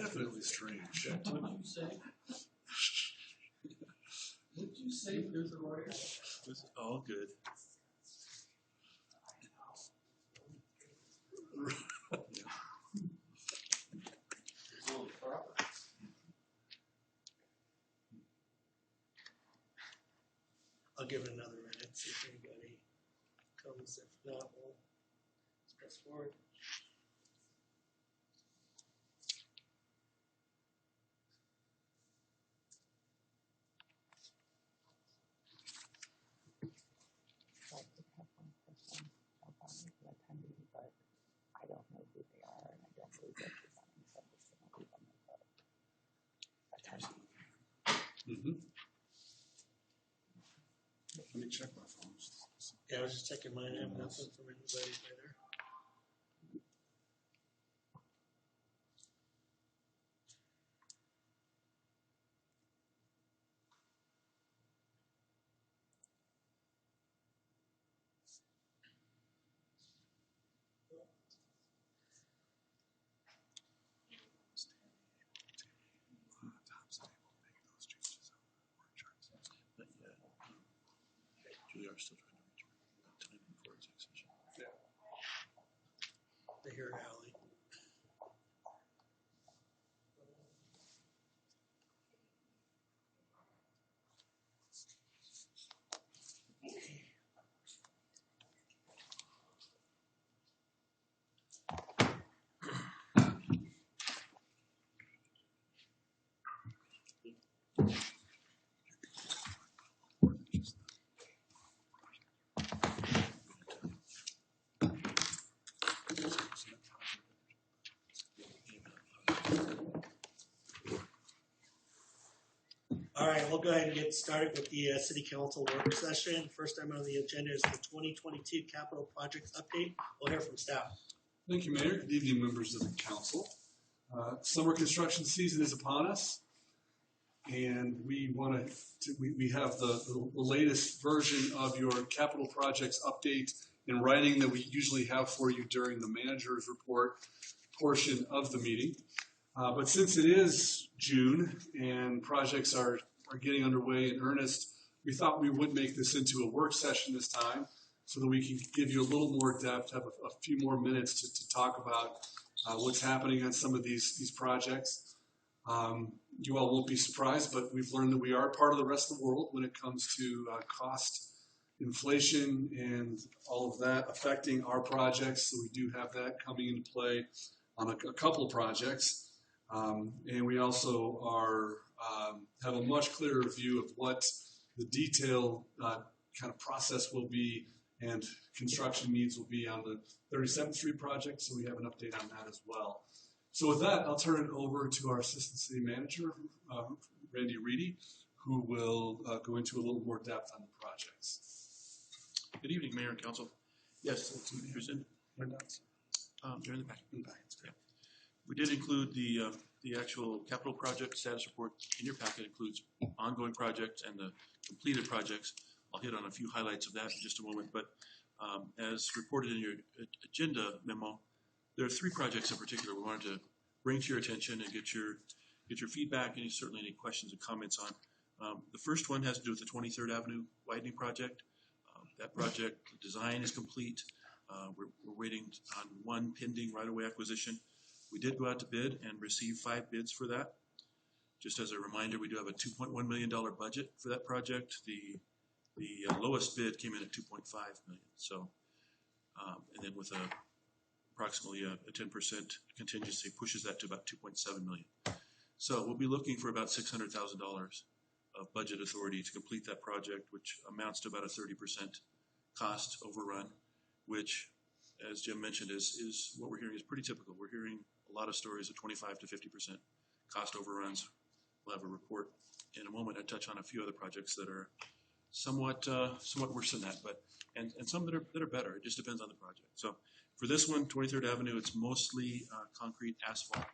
definitely strange. What did you say? What did you say? There's a lawyer. This is all good. I'll give it another minute, see if anybody comes. If not, we'll press forward. I did have one person jump on me who attended, but I don't know who they are, and I don't believe they're presenting, so I'm just going to leave them as attendee. Let me check my phones. Yeah, I was just checking mine. I have nothing from anybody either. Julie are still trying to reach her. Time before exec session. I hear Allie. All right, we'll go ahead and get started with the City Council work session. First item on the agenda is the 2022 capital projects update. We'll hear from staff. Thank you, Mayor. Good evening, members of the council. Summer construction season is upon us, and we have the latest version of your capital projects update in writing that we usually have for you during the manager's report portion of the meeting. But since it is June and projects are getting underway in earnest, we thought we would make this into a work session this time so that we can give you a little more depth, have a few more minutes to talk about what's happening on some of these projects. You all won't be surprised, but we've learned that we are part of the rest of the world when it comes to cost inflation and all of that affecting our projects. So we do have that coming into play on a couple of projects. And we also have a much clearer view of what the detailed kind of process will be and construction needs will be on the 37th Street project. So we have an update on that as well. So with that, I'll turn it over to our Assistant City Manager, Randy Reedy, who will go into a little more depth on the projects. Good evening, Mayor and Council. Yes, who's in? They're in the back. Yeah. We did include the actual capital project status report in your packet. It includes ongoing projects and the completed projects. I'll hit on a few highlights of that in just a moment. But as reported in your agenda memo, there are three projects in particular we wanted to bring to your attention and get your feedback and certainly any questions and comments on. The first one has to do with the 23rd Avenue widening project. That project design is complete. We're waiting on one pending right-of-way acquisition. We did go out to bid and receive 5 bids for that. Just as a reminder, we do have a $2.1 million budget for that project. The lowest bid came in at $2.5 million. So, and then with approximately a 10% contingency pushes that to about $2.7 million. So we'll be looking for about $600,000 of budget authority to complete that project, which amounts to about a 30% cost overrun, which, as Jim mentioned, is what we're hearing is pretty typical. We're hearing a lot of stories of 25 to 50% cost overruns. We'll have a report in a moment. I touch on a few other projects that are somewhat worse than that, but and some that are better. It just depends on the project. So for this one, 23rd Avenue, it's mostly concrete, asphalt,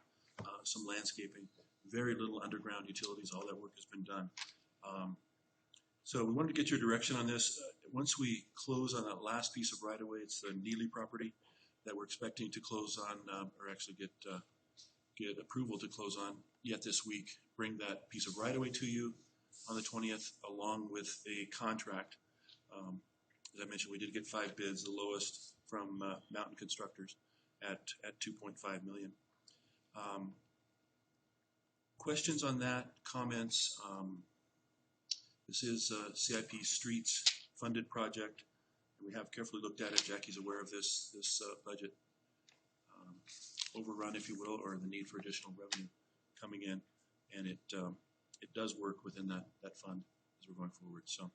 some landscaping, very little underground utilities. All that work has been done. So we wanted to get your direction on this. Once we close on that last piece of right-of-way, it's the Neely property that we're expecting to close on, or actually get get approval to close on yet this week, bring that piece of right-of-way to you on the 20th, along with a contract. As I mentioned, we did get 5 bids, the lowest from Mountain Constructors at $2.5 million. Questions on that, comments? This is CIP Streets funded project. We have carefully looked at it. Jackie's aware of this budget overrun, if you will, or the need for additional revenue coming in, and it does work within that fund as we're going forward. So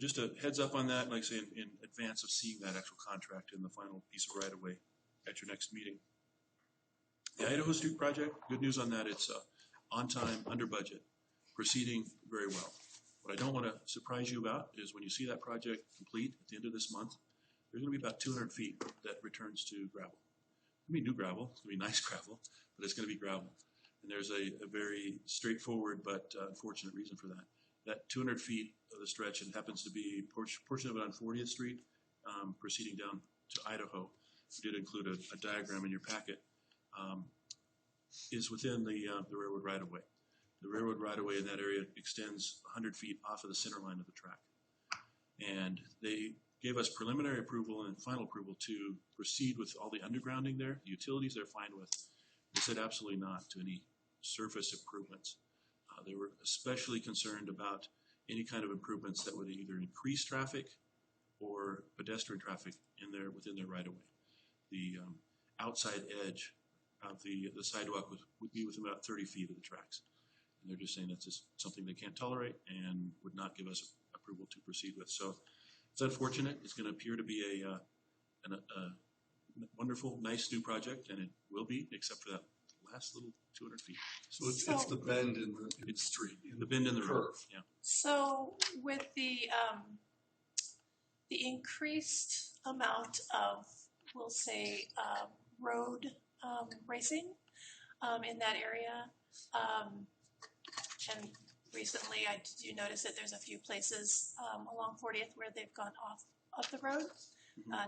just a heads up on that, like I say, in advance of seeing that actual contract and the final piece of right of way at your next meeting. The Idaho Street project, good news on that. It's on time, under budget, proceeding very well. What I don't want to surprise you about is when you see that project complete at the end of this month, there's going to be about 200 feet that returns to gravel. It's going to be new gravel. It's going to be nice gravel, but it's going to be gravel. And there's a very straightforward but unfortunate reason for that. That 200 feet of the stretch, and happens to be a portion of it on 40th Street, proceeding down to Idaho. We did include a diagram in your packet, is within the railroad right-of-way. The railroad right-of-way in that area extends 100 feet off of the center line of the track. And they gave us preliminary approval and final approval to proceed with all the undergrounding there. The utilities they're fine with. They said absolutely not to any surface improvements. They were especially concerned about any kind of improvements that would either increase traffic or pedestrian traffic within their right-of-way. The outside edge of the sidewalk would be within about 30 feet of the tracks. And they're just saying that's just something they can't tolerate and would not give us approval to proceed with. So it's unfortunate. It's going to appear to be a wonderful, nice new project, and it will be, except for that last little 200 feet. So it's the bend in the street. The bend in the road. Curve. Yeah. So with the increased amount of, we'll say, road racing in that area, and recently I do notice that there's a few places along 40th where they've gone off of the road,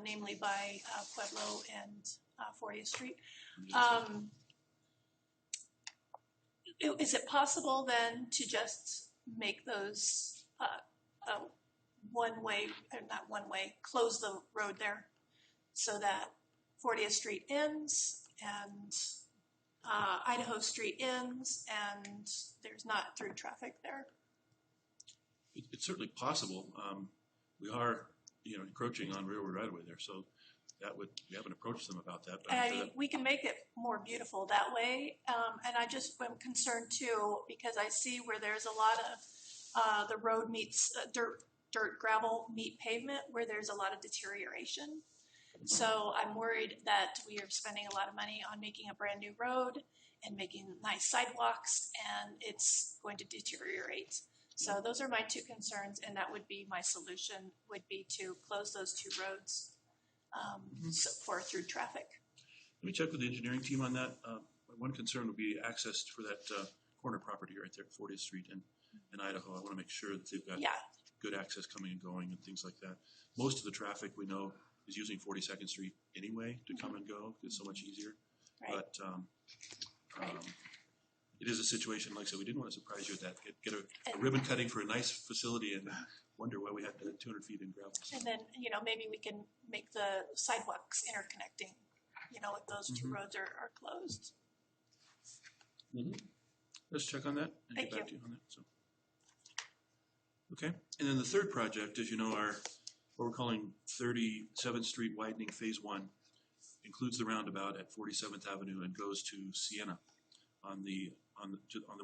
namely by Pueblo and 40th Street. Is it possible then to just make those one-way, or not one-way, close the road there so that 40th Street ends and Idaho Street ends and there's not through traffic there? It's certainly possible. We are, encroaching on railroad right-of-way there, so we haven't approached them about that. But we can make it more beautiful that way, and I just am concerned too because I see where there's a lot of the road meets dirt, gravel meet pavement where there's a lot of deterioration. So I'm worried that we are spending a lot of money on making a brand new road and making nice sidewalks, and it's going to deteriorate. So those are my two concerns, and that would be my solution, would be to close those two roads for through traffic. Let me check with the engineering team on that. One concern would be access for that corner property right there at 40th Street in Idaho. I want to make sure that they've got good access coming and going and things like that. Most of the traffic we know is using 42nd Street anyway to come and go. It's so much easier. Right. But it is a situation, like I said, we didn't want to surprise you with that. Get a ribbon cutting for a nice facility and wonder why we had 200 feet in gravel. And then, maybe we can make the sidewalks interconnecting, if those two roads are closed. Let's check on that and Thank get back you. to you on that. So, okay. And then the third project, as you know, what we're calling 37th Street widening phase 1 includes the roundabout at 47th Avenue and goes to Sienna on the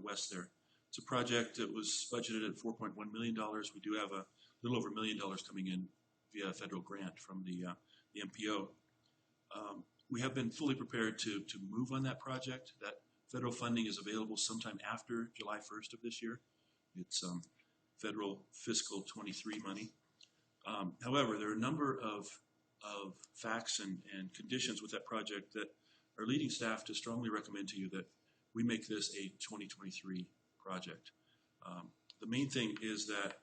west there. It's a project that was budgeted at $4.1 million. We do have a little over $1 million coming in via a federal grant from the MPO. We have been fully prepared to move on that project. That federal funding is available sometime after July 1st of this year. It's federal fiscal 23 money. However, there are a number of facts and conditions with that project that are leading staff to strongly recommend to you that we make this a 2023 project. The main thing is that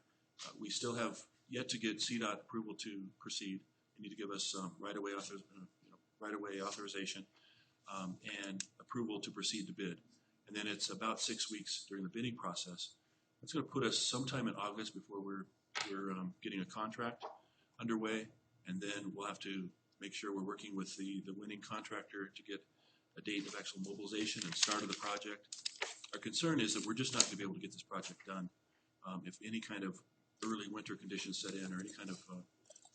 we still have yet to get CDOT approval to proceed. They need to give us right-of-way authorization and a approval to proceed to bid. And then it's about 6 weeks during the bidding process. That's going to put us sometime in August before we're getting a contract underway, and then we'll have to make sure we're working with the winning contractor to get a date of actual mobilization and start of the project. Our concern is that we're just not going to be able to get this project done if any kind of early winter conditions set in or any kind of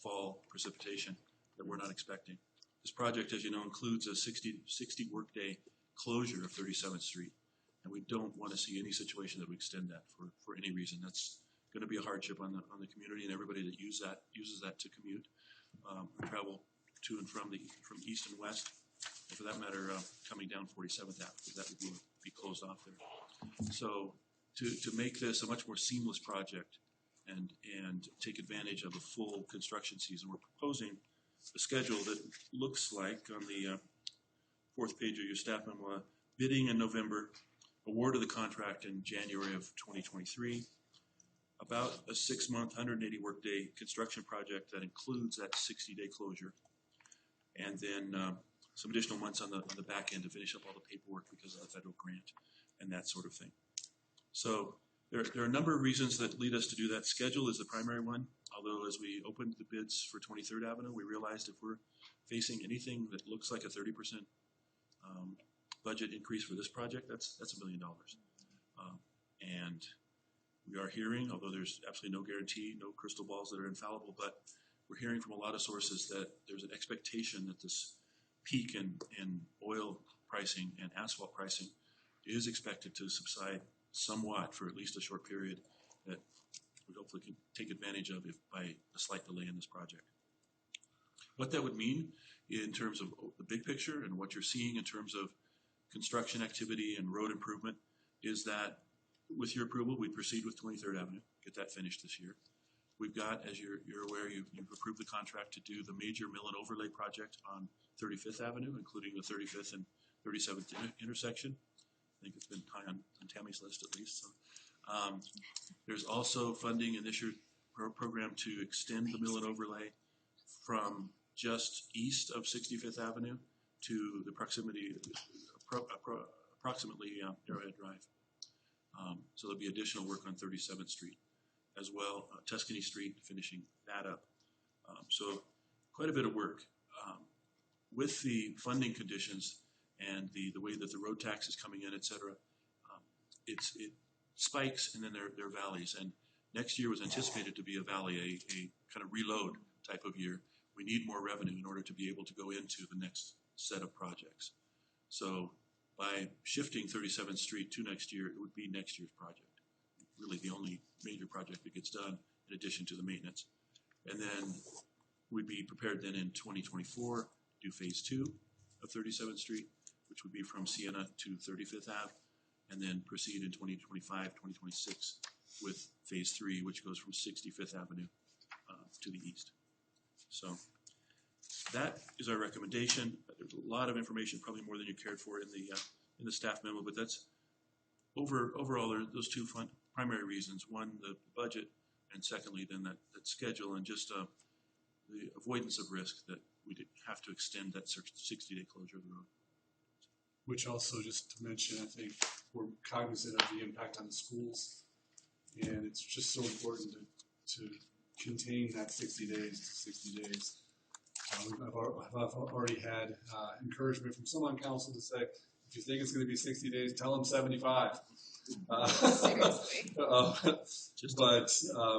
fall precipitation that we're not expecting. This project, as you know, includes a 60 workday closure of 37th Street, and we don't want to see any situation that we extend that for any reason. That's going to be a hardship on the community and everybody that uses that to commute or travel to and from east and west, and for that matter, coming down 47th Ave, because that would be closed off there. So to make this a much more seamless project and take advantage of a full construction season, we're proposing a schedule that looks like on the fourth page of your staff memo: bidding in November, award of the contract in January of 2023, about a 6-month, 180 workday construction project that includes that 60-day closure, and then some additional months on the back end to finish up all the paperwork because of the federal grant and that sort of thing. So there are a number of reasons that lead us to do that. Schedule is the primary one, although as we opened the bids for 23rd Avenue, we realized if we're facing anything that looks like a 30% budget increase for this project, that's $1 million. And we are hearing, although there's absolutely no guarantee, no crystal balls that are infallible, but we're hearing from a lot of sources that there's an expectation that this peak in oil pricing and asphalt pricing is expected to subside somewhat for at least a short period that we hopefully can take advantage of if by a slight delay in this project. What that would mean in terms of the big picture and what you're seeing in terms of construction activity and road improvement is that with your approval, we proceed with 23rd Avenue, get that finished this year. We've got, as you're aware, you've approved the contract to do the major mill and overlay project on 35th Avenue, including the 35th and 37th intersection. I think it's been high on Tammy's list at least. So, there's also funding in this year's program to extend the mill and overlay from just east of 65th Avenue to the approximately Arrowhead Drive. So there'll be additional work on 37th Street as well, Tuscany Street, finishing that up. So quite a bit of work. With the funding conditions and the way that the road tax is coming in, et cetera, it spikes and then there are valleys. And next year was anticipated to be a valley, a kind of reload type of year. We need more revenue in order to be able to go into the next set of projects. So by shifting 37th Street to next year, it would be next year's project. Really the only major project that gets done in addition to the maintenance. And then we'd be prepared then in 2024 to do phase 2 of 37th Street, which would be from Sienna to 35th Ave, and then proceed in 2025, 2026 with phase 3, which goes from 65th Avenue to the east. So that is our recommendation. There's a lot of information, probably more than you cared for in the staff memo, but that's overall there are those two primary reasons. One, the budget, and secondly, then that schedule and just the avoidance of risk that we did have to extend that 60-day closure of the road. Which also, just to mention, I think we're cognizant of the impact on the schools, and it's just so important to contain that 60 days to 60 days. I've already had encouragement from some on council to say, if you think it's going to be 60 days, tell them 75. But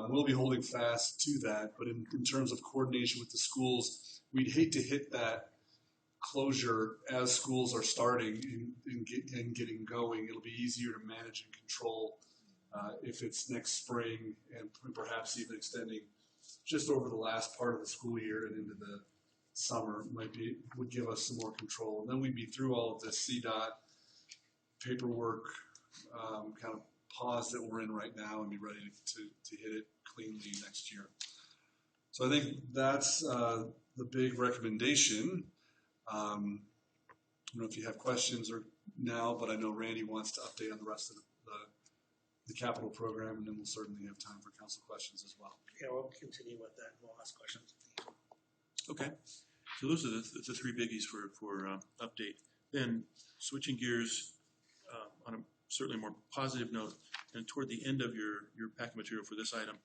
we'll be holding fast to that. But in terms of coordination with the schools, we'd hate to hit that closure as schools are starting and getting going. It'll be easier to manage and control if it's next spring and perhaps even extending just over the last part of the school year and into the summer would give us some more control. And then we'd be through all of this CDOT paperwork kind of pause that we're in right now and be ready to hit it cleanly next year. So I think that's the big recommendation. I don't know if you have questions or now, but I know Randy wants to update on the rest of the capital program, and then we'll certainly have time for council questions as well. Yeah, we'll continue with that. We'll ask questions. Okay, so those are the three biggies for update. Then switching gears on a certainly more positive note, and toward the end of your packet material for this item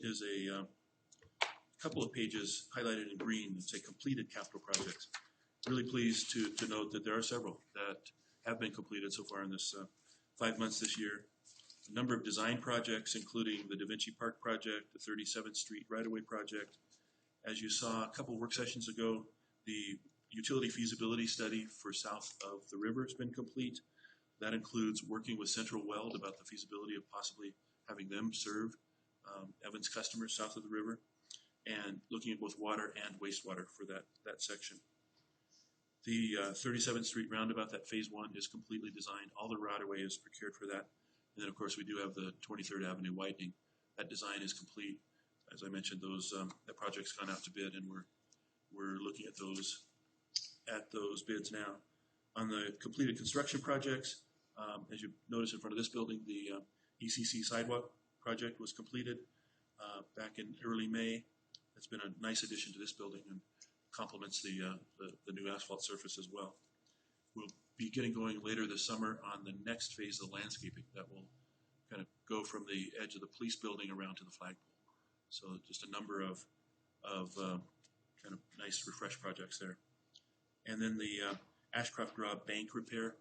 is a couple of pages highlighted in green that say completed capital projects. Really pleased to note that there are several that have been completed so far in this 5 months this year. A number of design projects, including the Da Vinci Park project, the 37th Street right-of-way project. As you saw a couple work sessions ago, the utility feasibility study for south of the river has been complete. That includes working with Central Weld about the feasibility of possibly having them serve Evans customers south of the river, and looking at both water and wastewater for that section. The 37th Street roundabout, that phase 1 is completely designed. All the right-of-way is procured for that. And then, of course, we do have the 23rd Avenue widening. That design is complete. As I mentioned, that project's gone out to bid, and we're looking at those bids now. On the completed construction projects, as you notice in front of this building, the ECC sidewalk project was completed back in early May. It's been a nice addition to this building and complements the new asphalt surface as well. We'll be getting going later this summer on the next phase of the landscaping that will kind of go from the edge of the police building around to the flagpole. So just a number of kind of nice refresh projects there. And then the Ashcroft Draw bank repair,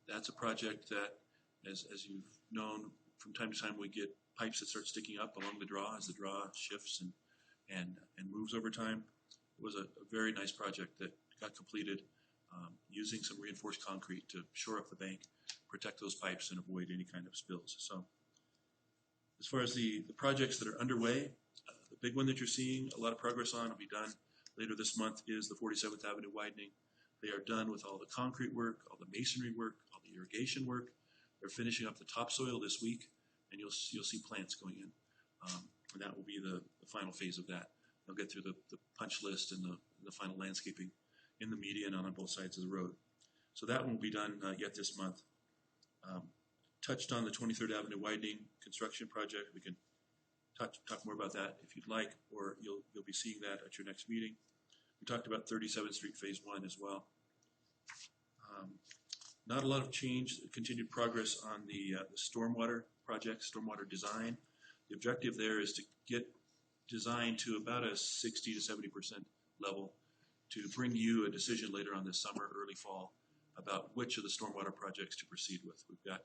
that's a project that, as you've known, from time to time we get pipes that start sticking up along the draw as the draw shifts and moves over time. It was a very nice project that got completed using some reinforced concrete to shore up the bank, protect those pipes, and avoid any kind of spills. So as far as the projects that are underway, the big one that you're seeing a lot of progress on will be done later this month is the 47th Avenue widening. They are done with all the concrete work, all the masonry work, all the irrigation work. They're finishing up the topsoil this week, and you'll see plants going in. And that will be the final phase of that. They'll get through the punch list and the final landscaping in the median on both sides of the road. So that won't be done yet this month. Touched on the 23rd Avenue widening construction project. We can talk more about that if you'd like, or you'll be seeing that at your next meeting. We talked about 37th Street Phase 1 as well. Not a lot of change, continued progress on the stormwater project, stormwater design. The objective there is to get design to about a 60 to 70% level to bring you a decision later on this summer, early fall, about which of the stormwater projects to proceed with. We've got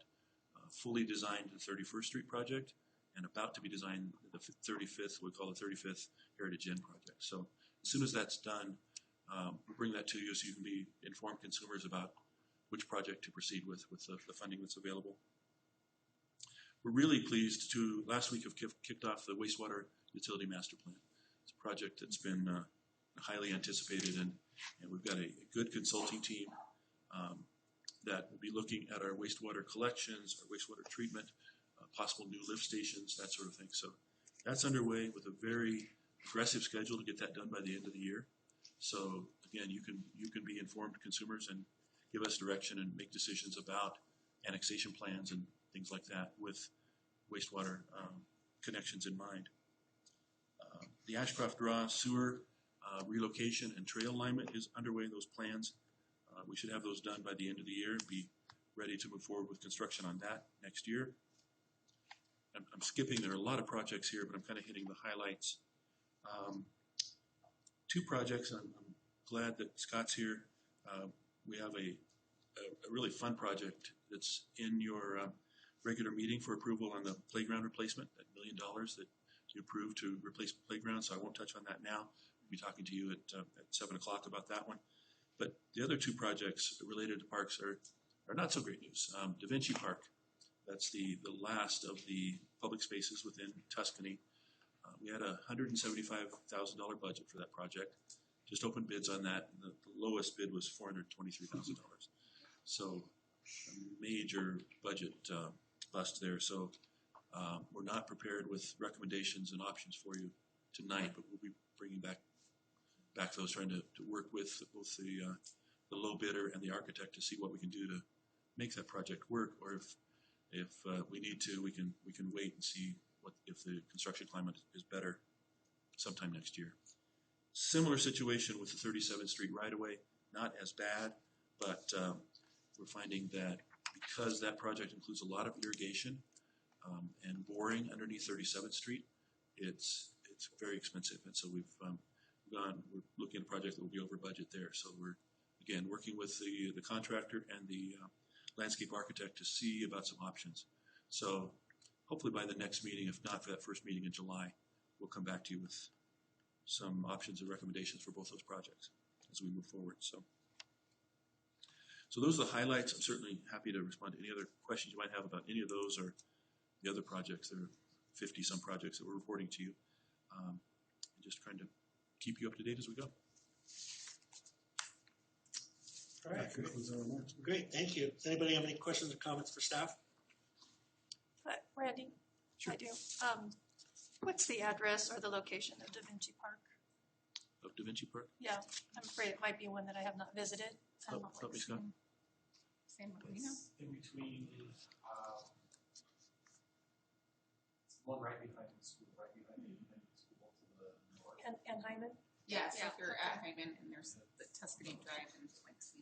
fully designed the 31st Street project and about to be designed the 35th, we call the 35th Heritage Inn project. So as soon as that's done, we'll bring that to you so you can be informed consumers about which project to proceed with the funding that's available. We're really pleased to last week have kicked off the wastewater utility master plan. It's a project that's been highly anticipated, and we've got a good consulting team that will be looking at our wastewater collections, our wastewater treatment, possible new lift stations, that sort of thing. So that's underway with a very aggressive schedule to get that done by the end of the year. So again, you can be informed consumers and give us direction and make decisions about annexation plans and things like that with wastewater connections in mind. The Ashcroft Draw sewer relocation and trail alignment is underway, those plans. We should have those done by the end of the year and be ready to move forward with construction on that next year. I'm skipping, there are a lot of projects here, but I'm kind of hitting the highlights. Two projects, I'm glad that Scott's here. We have a really fun project that's in your regular meeting for approval on the playground replacement, that $1 million that you approved to replace playgrounds, so I won't touch on that now. We'll be talking to you at 7 o'clock about that one. But the other two projects related to parks are not so great news. Da Vinci Park, that's the last of the public spaces within Tuscany. We had a $175,000 budget for that project. Just opened bids on that, and the lowest bid was $423,000. So a major budget bust there. So we're not prepared with recommendations and options for you tonight, but we'll be bringing back those, trying to work with both the low bidder and the architect to see what we can do to make that project work, or if we need to, we can wait and see if the construction climate is better sometime next year. Similar situation with the 37th Street right-of-way, not as bad. but we're finding that because that project includes a lot of irrigation and boring underneath 37th Street, it's very expensive, and so we're looking at a project that will be over budget there. So we're again working with the contractor and the landscape architect to see about some options. So hopefully by the next meeting, if not for that first meeting in July, we'll come back to you with some options and recommendations for both those projects as we move forward. So those are the highlights. I'm certainly happy to respond to any other questions you might have about any of those or the other projects. There are 50-some projects that we're reporting to you. And just trying to keep you up to date as we go. All right, That concludes our remarks. great, thank you. Does anybody have any questions or comments for staff? But Randy, Sure. I do. What's the address or the location of Da Vinci Park? Of Da Vinci Park? Yeah, I'm afraid it might be one that I have not visited. I don't know Help me, Scott. San Marino. It's in between one right behind the school, right behind the school to the north. And Hyman? Yeah, so Yeah, if you're at Hyman and there's the Tuscany Drive and like San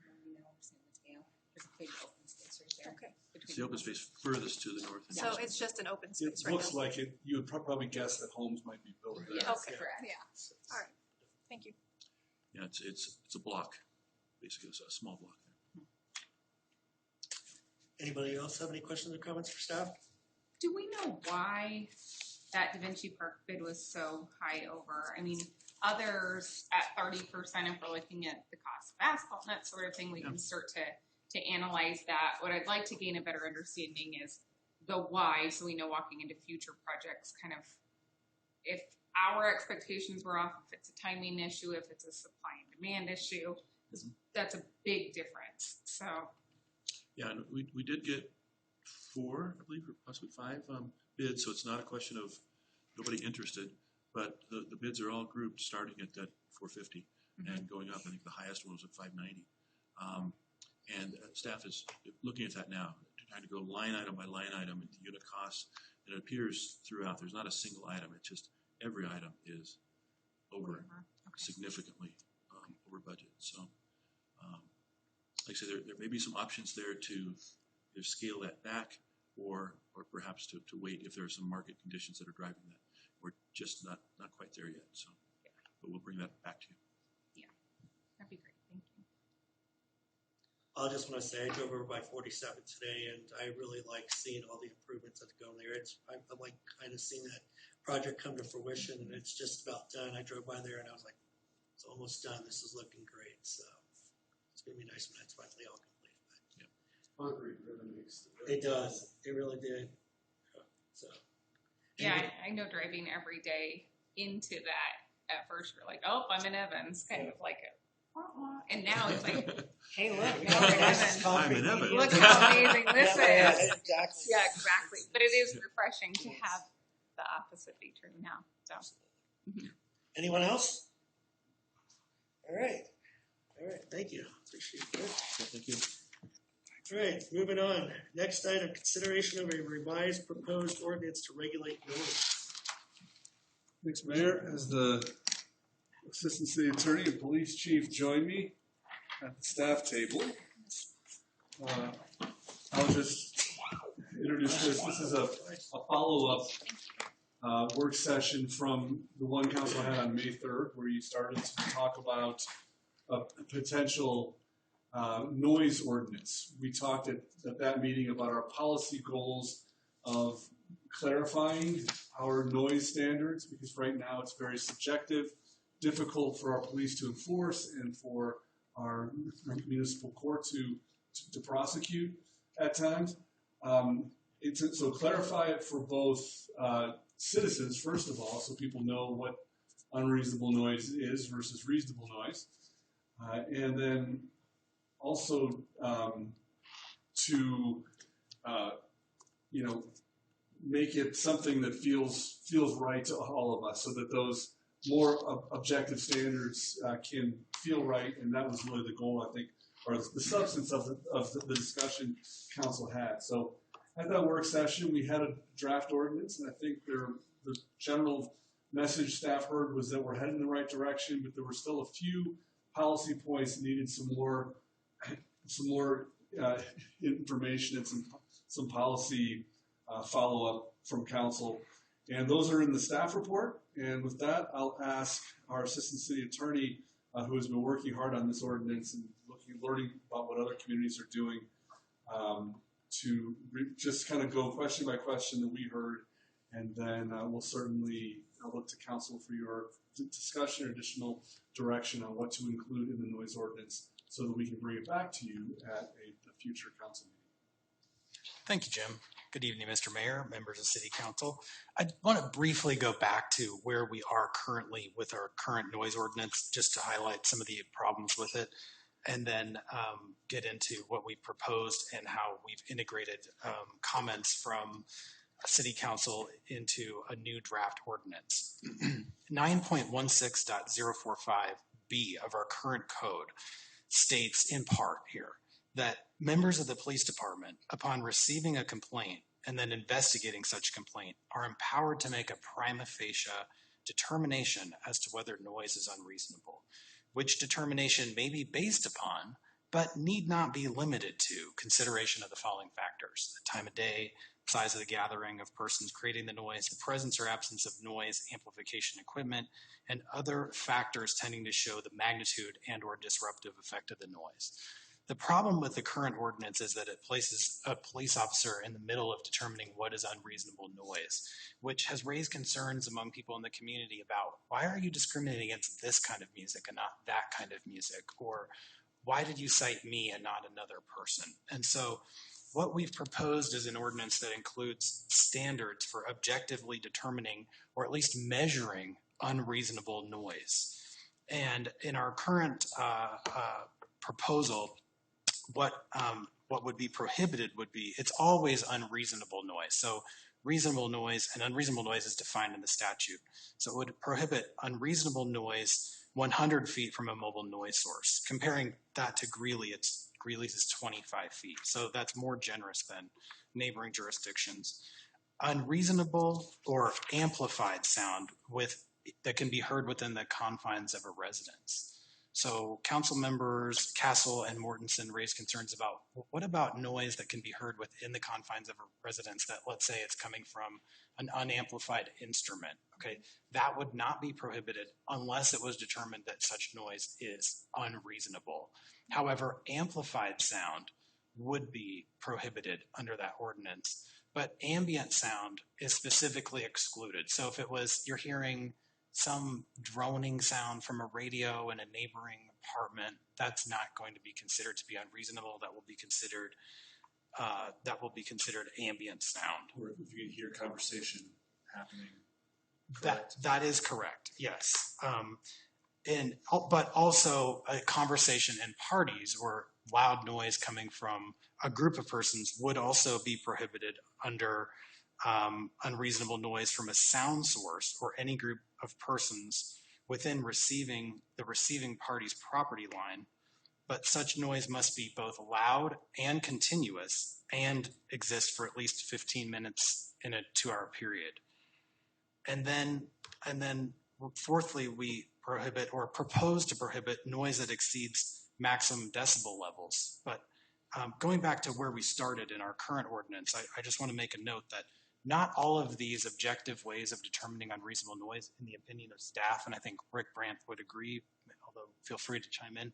Marino or San Mateo, there's a big open space right there. Okay, It's the open space furthest to the north. so it's just an open It space right looks now? like it. You would probably guess that homes might be built there. Yeah, okay, Correct. yeah, all right, thank you. Yeah, it's a block, basically. It's a small block there. Anybody else have any questions or comments for staff? Do we know why that Da Vinci Park bid was so high over? I mean, others at 30%, if we're looking at the cost of asphalt and that sort of thing, we can start to analyze that. What I'd like to gain a better understanding is the why, so we know walking into future projects kind of if our expectations were off, if it's a timing issue, if it's a supply and demand issue, that's a big difference. So Yeah, and we did get 4, I believe, or possibly 5 bids, so it's not a question of nobody interested, but the bids are all grouped starting at that 450 and going up. I think the highest one was at 590. And staff is looking at that now, trying to go line item by line item into unit costs, and it appears throughout there's not a single item. It's just every item is over significantly over budget. So, like I say, there may be some options there to either scale that back or perhaps to wait if there are some market conditions that are driving that. We're just not quite there yet. So, but we'll bring that back to you. that'd be great. Thank you. I just want to say I drove over by 47 today, and I really like seeing all the improvements that go in there. I'm like kind of seeing that project come to fruition, and it's just about done. I drove by there, and I was like, it's almost done. This is looking great. So it's going to be nice when it's finally all complete. Concrete really makes It does. It really did. So. Yeah, I know driving every day into that, at first you're like, oh, I'm in Evans, kind of like it. And now it's like, hey, look, now we're in Evans. I'm in Evans. Look how amazing this Yeah, is. exactly. Yeah, exactly. But it is refreshing to have the opposite be true now. So Anyone else? All right. Thank you. Appreciate it. Thank you. All right, moving on. Next item, consideration of a revised proposed ordinance to regulate noise. Thanks, Mayor. As the Assistant City Attorney and Police Chief join me at the staff table, I'll just introduce this. This is a follow-up work session from the one council had on May 3rd, where you started to talk about a potential noise ordinance. We talked at that meeting about our policy goals of clarifying our noise standards, because right now it's very subjective, difficult for our police to enforce and for our municipal court to prosecute at times. So clarify it for both citizens, first of all, so people know what unreasonable noise is versus reasonable noise. And then also to make it something that feels right to all of us, so that those more objective standards can feel right. And that was really the goal, I think, or the substance of the discussion council had. So at that work session, we had a draft ordinance, and I think the general message staff heard was that we're heading in the right direction, but there were still a few policy points that needed some more some more information and some policy follow-up from council. And those are in the staff report. And with that, I'll ask our assistant city attorney, who has been working hard on this ordinance and learning about what other communities are doing, to just kind of go question by question that we heard. And then we'll certainly look to council for your discussion or additional direction on what to include in the noise ordinance so that we can bring it back to you at a future council meeting. Thank you, Jim. Good evening, Mr. Mayor, members of City Council. I want to briefly go back to where we are currently with our current noise ordinance, just to highlight some of the problems with it, and then get into what we proposed and how we've integrated comments from City Council into a new draft ordinance. 9.16.045B of our current code states in part here that members of the police department, upon receiving a complaint and then investigating such complaint, are empowered to make a prima facie determination as to whether noise is unreasonable, which determination may be based upon, but need not be limited to, consideration of the following factors: the time of day, size of the gathering of persons creating the noise, the presence or absence of noise amplification equipment, and other factors tending to show the magnitude and or disruptive effect of the noise. The problem with the current ordinance is that it places a police officer in the middle of determining what is unreasonable noise, which has raised concerns among people in the community about, why are you discriminating against this kind of music and not that kind of music? Or why did you cite me and not another person? And so what we've proposed is an ordinance that includes standards for objectively determining, or at least measuring, unreasonable noise. And in our current proposal, what would be prohibited would be, it's always unreasonable noise. So reasonable noise and unreasonable noise is defined in the statute. So it would prohibit unreasonable noise 100 feet from a mobile noise source. Comparing that to Greeley, Greeley's is 25 feet. So that's more generous than neighboring jurisdictions. Unreasonable or amplified sound that can be heard within the confines of a residence. So council members Castle and Mortensen raised concerns about, what about noise that can be heard within the confines of a residence that, let's say, it's coming from an unamplified instrument? Okay, that would not be prohibited unless it was determined that such noise is unreasonable. However, amplified sound would be prohibited under that ordinance, but ambient sound is specifically excluded. So if it was, you're hearing some droning sound from a radio in a neighboring apartment, that's not going to be considered to be unreasonable. That will be considered ambient sound. Or if you hear conversation happening. That is correct. Yes. But also a conversation in parties or loud noise coming from a group of persons would also be prohibited under unreasonable noise from a sound source or any group of persons within the receiving party's property line. But such noise must be both loud and continuous and exist for at least 15 minutes in a 2-hour period. And then fourthly, we prohibit or propose to prohibit noise that exceeds maximum decibel levels. But going back to where we started in our current ordinance, I just want to make a note that not all of these objective ways of determining unreasonable noise, in the opinion of staff, and I think Rick Brandt would agree, although feel free to chime in,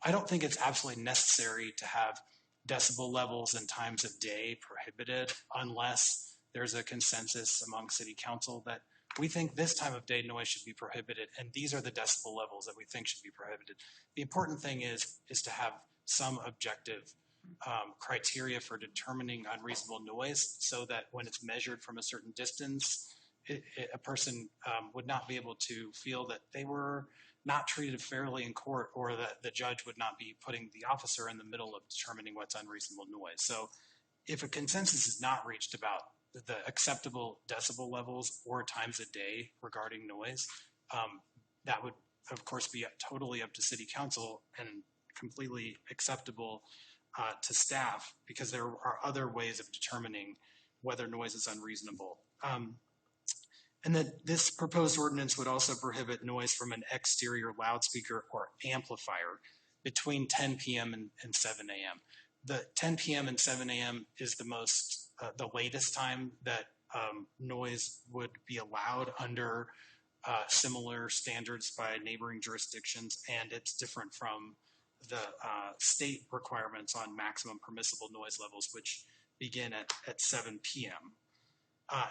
I don't think it's absolutely necessary to have decibel levels and times of day prohibited unless there's a consensus among City Council that we think this time of day noise should be prohibited, and these are the decibel levels that we think should be prohibited. The important thing is to have some objective criteria for determining unreasonable noise, so that when it's measured from a certain distance, a person would not be able to feel that they were not treated fairly in court, or that the judge would not be putting the officer in the middle of determining what's unreasonable noise. So if a consensus is not reached about the acceptable decibel levels or times a day regarding noise, that would of course be totally up to City Council and completely acceptable to staff, because there are other ways of determining whether noise is unreasonable. And that this proposed ordinance would also prohibit noise from an exterior loudspeaker or amplifier between 10 p.m. and 7 a.m. The 10 p.m. and 7 a.m. is the latest time that noise would be allowed under similar standards by neighboring jurisdictions, and it's different from the state requirements on maximum permissible noise levels, which begin at 7 p.m.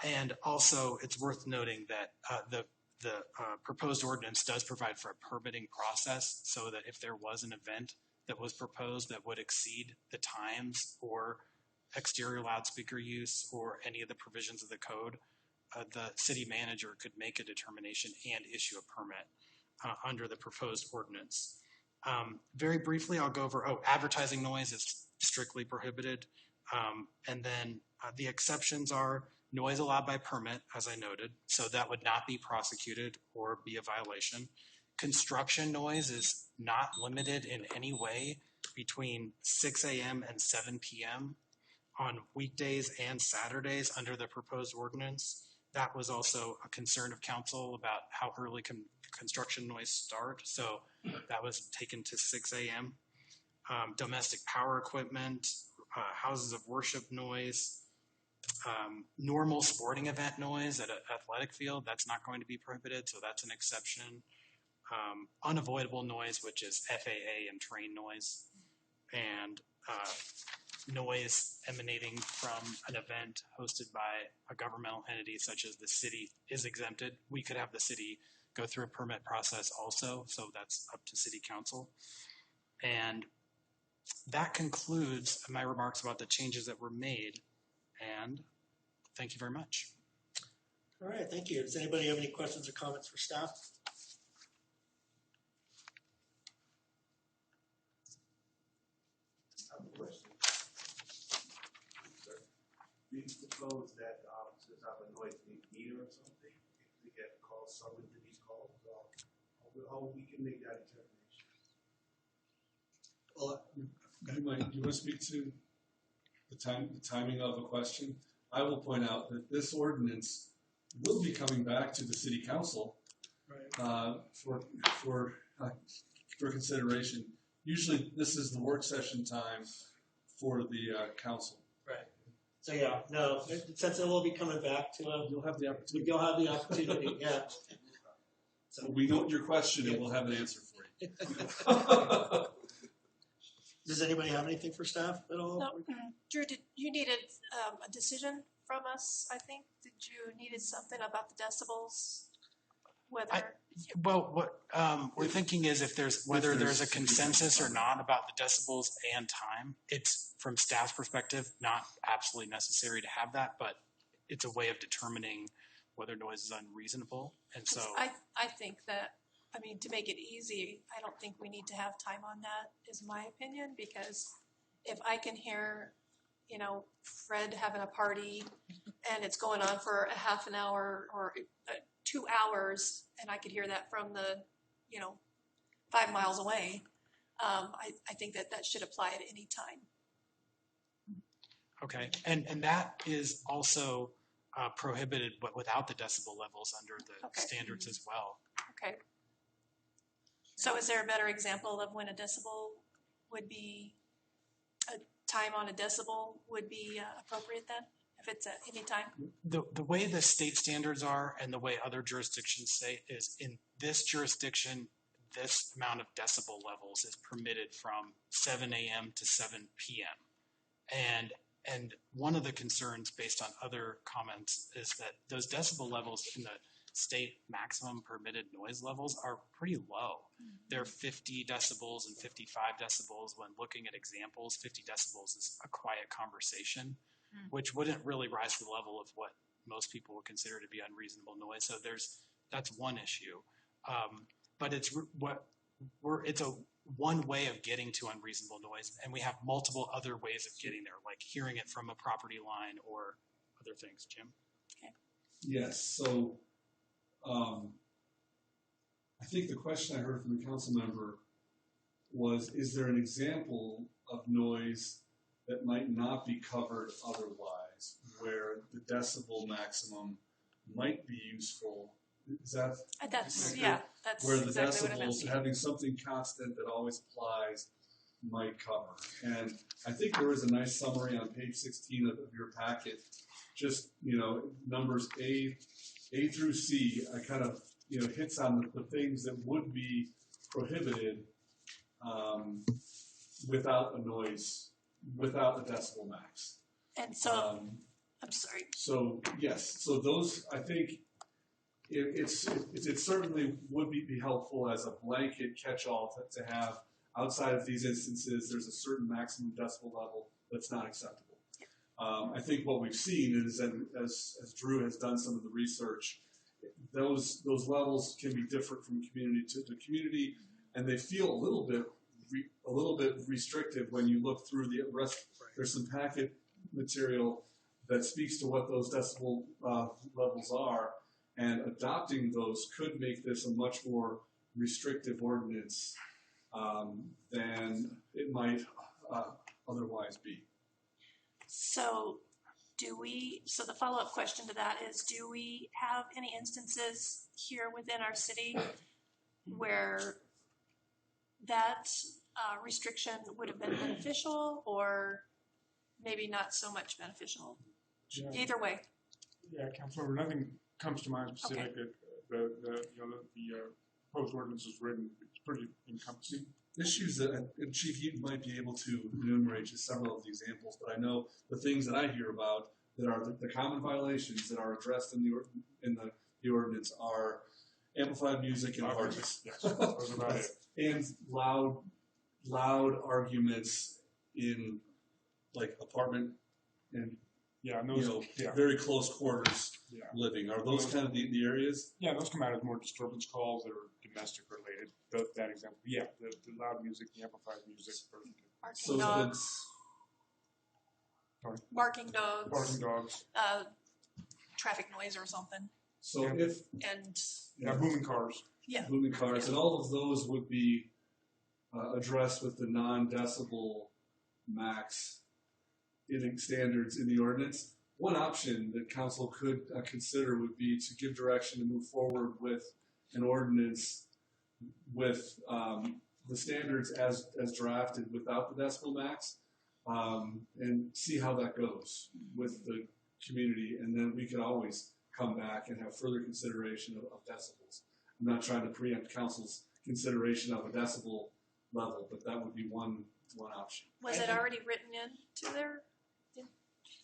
And also, it's worth noting that the proposed ordinance does provide for a permitting process, so that if there was an event that was proposed that would exceed the times or exterior loudspeaker use or any of the provisions of the code, the city manager could make a determination and issue a permit under the proposed ordinance. Very briefly, I'll go over, advertising noise is strictly prohibited. And then the exceptions are noise allowed by permit, as I noted, so that would not be prosecuted or be a violation. Construction noise is not limited in any way between 6 a.m. and 7 p.m. on weekdays and Saturdays under the proposed ordinance. That was also a concern of council about how early can construction noise start, so that was taken to 6 a.m. Domestic power equipment, houses of worship noise, normal sporting event noise at an athletic field, that's not going to be prohibited, so that's an exception. Unavoidable noise, which is FAA and train noise, and noise emanating from an event hosted by a governmental entity such as the city is exempted. We could have the city go through a permit process also, so that's up to city council. And that concludes my remarks about the changes that were made, and thank you very much. All right, thank you. Does anybody have any questions or comments for staff? I have a question. Do you propose that the officers have a noise meter or something? If they get calls, summons to these calls, how we can make that determination? Well, Do you want to speak to the timing of a question? I will point out that this ordinance will be coming back to the city council for consideration. Usually, this is the work session time for the council. right. So yeah, no, since it will be coming back to You'll have the opportunity. you'll have the opportunity, yeah. So We note your question and we'll have an answer for you. does anybody have anything for staff at all? No, Drew, you needed a decision from us, I think. Did you needed something about the decibels? Whether Well, what we're thinking is whether there's a consensus or not about the decibels and time. It's, from staff's perspective, not absolutely necessary to have that, but it's a way of determining whether noise is unreasonable. And so I think that, I mean, to make it easy, I don't think we need to have time on that, is my opinion, because if I can hear, Fred having a party and it's going on for a half an hour or 2 hours, and I could hear that from the, 5 miles away, I think that should apply at any time. okay, and that is also prohibited, but without the decibel levels under the Okay. standards as well. Okay. So is there a better example of when a decibel would be, a time on a decibel would be appropriate then, if it's at any time? The way the state standards are and the way other jurisdictions say is in this jurisdiction, this amount of decibel levels is permitted from 7 a.m. to 7 p.m. And one of the concerns based on other comments is that those decibel levels in the state maximum permitted noise levels are pretty low. They're 50 decibels and 55 decibels. When looking at examples, 50 decibels is a quiet conversation, which wouldn't really rise to the level of what most people would consider to be unreasonable noise. So that's one issue. But it's a one way of getting to unreasonable noise, and we have multiple other ways of getting there, like hearing it from a property line or other things. Jim? Yes, so I think the question I heard from the council member was, is there an example of noise that might not be covered otherwise, where the decibel maximum might be useful Is that That's, yeah, that's where the exactly what I'm decibels, asking. having something constant that always applies might cover? And I think there is a nice summary on page 16 of your packet. Just, numbers A through C, I kind of, hits on the things that would be prohibited without a noise, without a decibel max. And so, I'm sorry. So yes, so those, I think it certainly would be helpful as a blanket catch-all to have outside of these instances, there's a certain maximum decibel level that's not acceptable. I think what we've seen is, and as Drew has done some of the research, those levels can be different from community to community, and they feel a little bit restrictive when you look through the rest. There's some packet material that speaks to what those decibel levels are, and adopting those could make this a much more restrictive ordinance than it might otherwise be. So so the follow-up question to that is, do we have any instances here within our city where that restriction would have been beneficial or maybe not so much beneficial? Yeah. Either way. Yeah, Councilmember, nothing comes to mind specific. Okay. The proposed ordinance is written, it's pretty encompassing. Issues that, and Chief, you might be able to enumerate just several of the examples, but I know the things that I hear about that are the common violations that are addressed in the ordinance are amplified music and parties. Yes, those are about it. And loud arguments in like apartment and Yeah, and those, very close quarters yeah. living. Are those kind of the areas? Yeah, those come out as more disturbance calls that are domestic related. That example, yeah, the loud music, the amplified music, Barking dogs. Sorry? Barking dogs. Barking dogs. Traffic noise or something. So Yeah. And Yeah, booming cars. yeah. Booming cars, and all of those would be addressed with the non-decibel max standards in the ordinance. One option that council could consider would be to give direction to move forward with an ordinance with the standards as drafted without the decibel max, and see how that goes with the community, and then we could always come back and have further consideration of decibels. I'm not trying to preempt council's consideration of a decibel level, but that would be one option. Was it already written into there?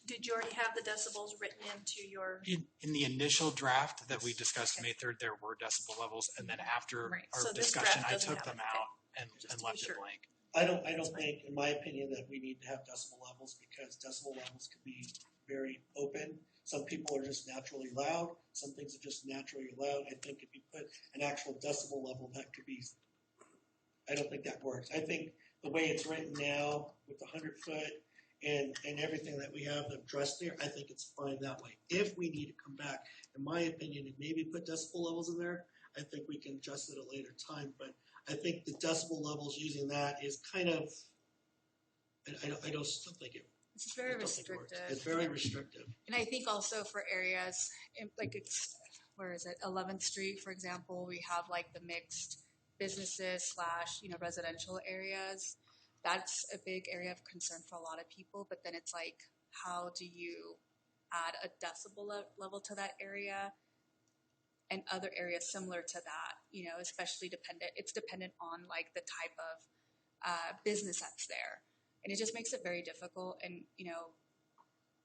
Did you already have the decibels written into your? In the initial draft that we discussed May 3rd, there were decibel levels, and then after Right. our So this discussion, draft I doesn't took have them it. out and Just to be left sure. it blank. I don't think, in my opinion, that we need to have decibel levels because decibel levels can be very open. Some people are just naturally loud. Some things are just naturally loud. I think if you put an actual decibel level, that could be. I don't think that works. I think the way it's written now with the 100-foot and everything that we have addressed there, I think it's fine that way. If we need to come back, in my opinion, and maybe put decibel levels in there, I think we can adjust it at a later time. But I think the decibel levels using that is kind of. I don't still think it. It's very I don't think it works. restrictive. It's very restrictive. And I think also for areas, like it's, where is it, 11th Street, for example, we have like the mixed businesses / residential areas. That's a big area of concern for a lot of people, but then it's like, how do you add a decibel level to that area and other areas similar to that, especially it's dependent on like the type of business that's there. And it just makes it very difficult. And,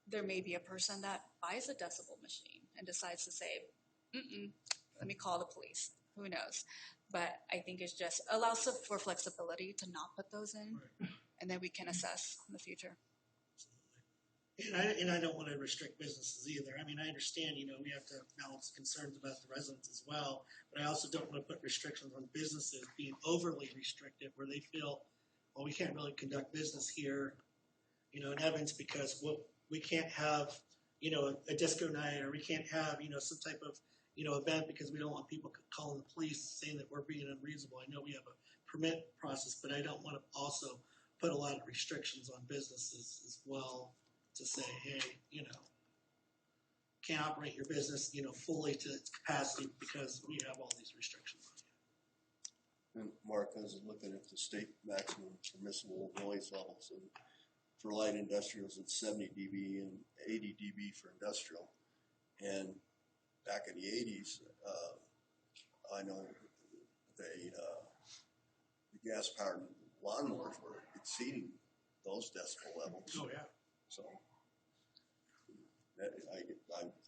there may be a person that buys a decibel machine and decides to say, let me call the police. Who knows? But I think it just allows for flexibility to not put those in, and then we can assess in the future. And I don't want to restrict businesses either. I mean, I understand, we have to balance concerns about the residents as well, but I also don't want to put restrictions on businesses being overly restrictive where they feel, well, we can't really conduct business here, in Evans because we can't have, a disco night, or we can't have, some type of, event because we don't want people calling the police saying that we're being unreasonable. I know we have a permit process, but I don't want to also put a lot of restrictions on businesses as well to say, hey, can't operate your business, fully to its capacity because we have all these restrictions. And Mark, I was looking at the state maximum permissible noise levels, and for light industrials, it's 70 dB and 80 dB for industrial. And back in the 80s, I know the gas-powered lawnmowers were exceeding those decibel levels. Oh, yeah. So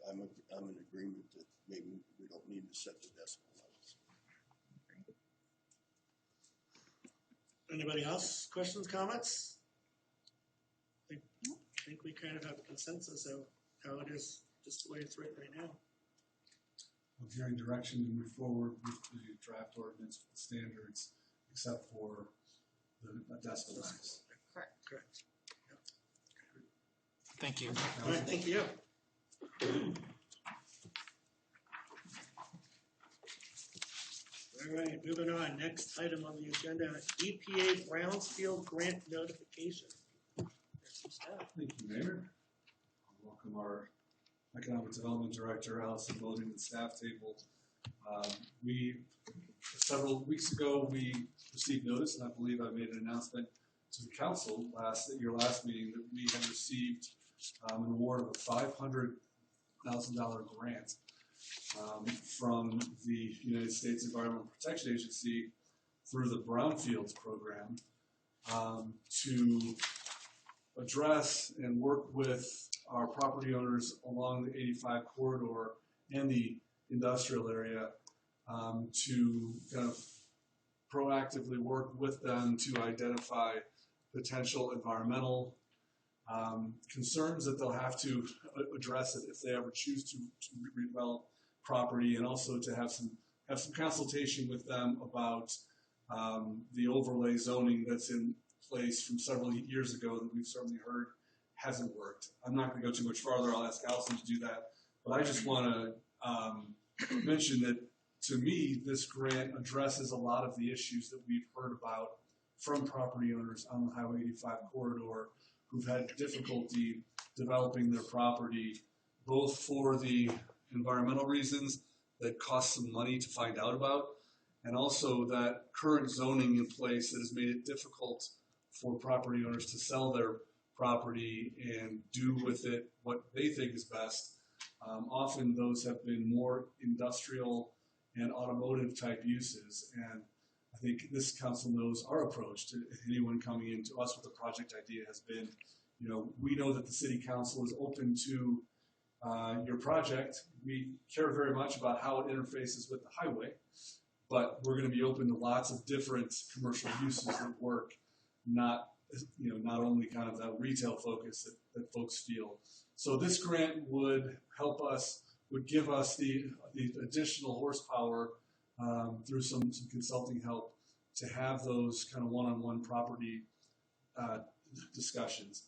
I'm in agreement that maybe we don't need to set the decibel levels. Anybody else? Questions, comments? I think we kind of have a consensus of how it is, just the way it's written right now. I'm hearing direction to move forward with the draft ordinance standards, except for the decibel max. Correct. Thank you. All right, thank you. All right, moving on. Next item on the agenda, EPA Brownsfield grant notification. There's some stuff. Thank you, Mayor. Welcome our Economic Development Director, Allison Bowden, to the staff table. Several weeks ago, we received notice, and I believe I made an announcement to the council at your last meeting that we had received an award of a $500,000 grant from the United States Environmental Protection Agency through the Brownfields program to address and work with our property owners along the 85 corridor and the industrial area to kind of proactively work with them to identify potential environmental concerns that they'll have to address it if they ever choose to redevelop property, and also to have some consultation with them about the overlay zoning that's in place from several years ago that we've certainly heard hasn't worked. I'm not going to go too much farther. I'll ask Allison to do that. But I just want to mention that, to me, this grant addresses a lot of the issues that we've heard about from property owners on the Highway 85 corridor who've had difficulty developing their property, both for the environmental reasons that cost some money to find out about, and also that current zoning in place that has made it difficult for property owners to sell their property and do with it what they think is best. Often those have been more industrial and automotive type uses, and I think this council knows our approach to anyone coming into us with a project idea has been, we know that the city council is open to your project. We care very much about how it interfaces with the highway, but we're going to be open to lots of different commercial uses that work, not only kind of that retail focus that folks feel. So this grant would give us the additional horsepower through some consulting help to have those kind of one-on-one property discussions,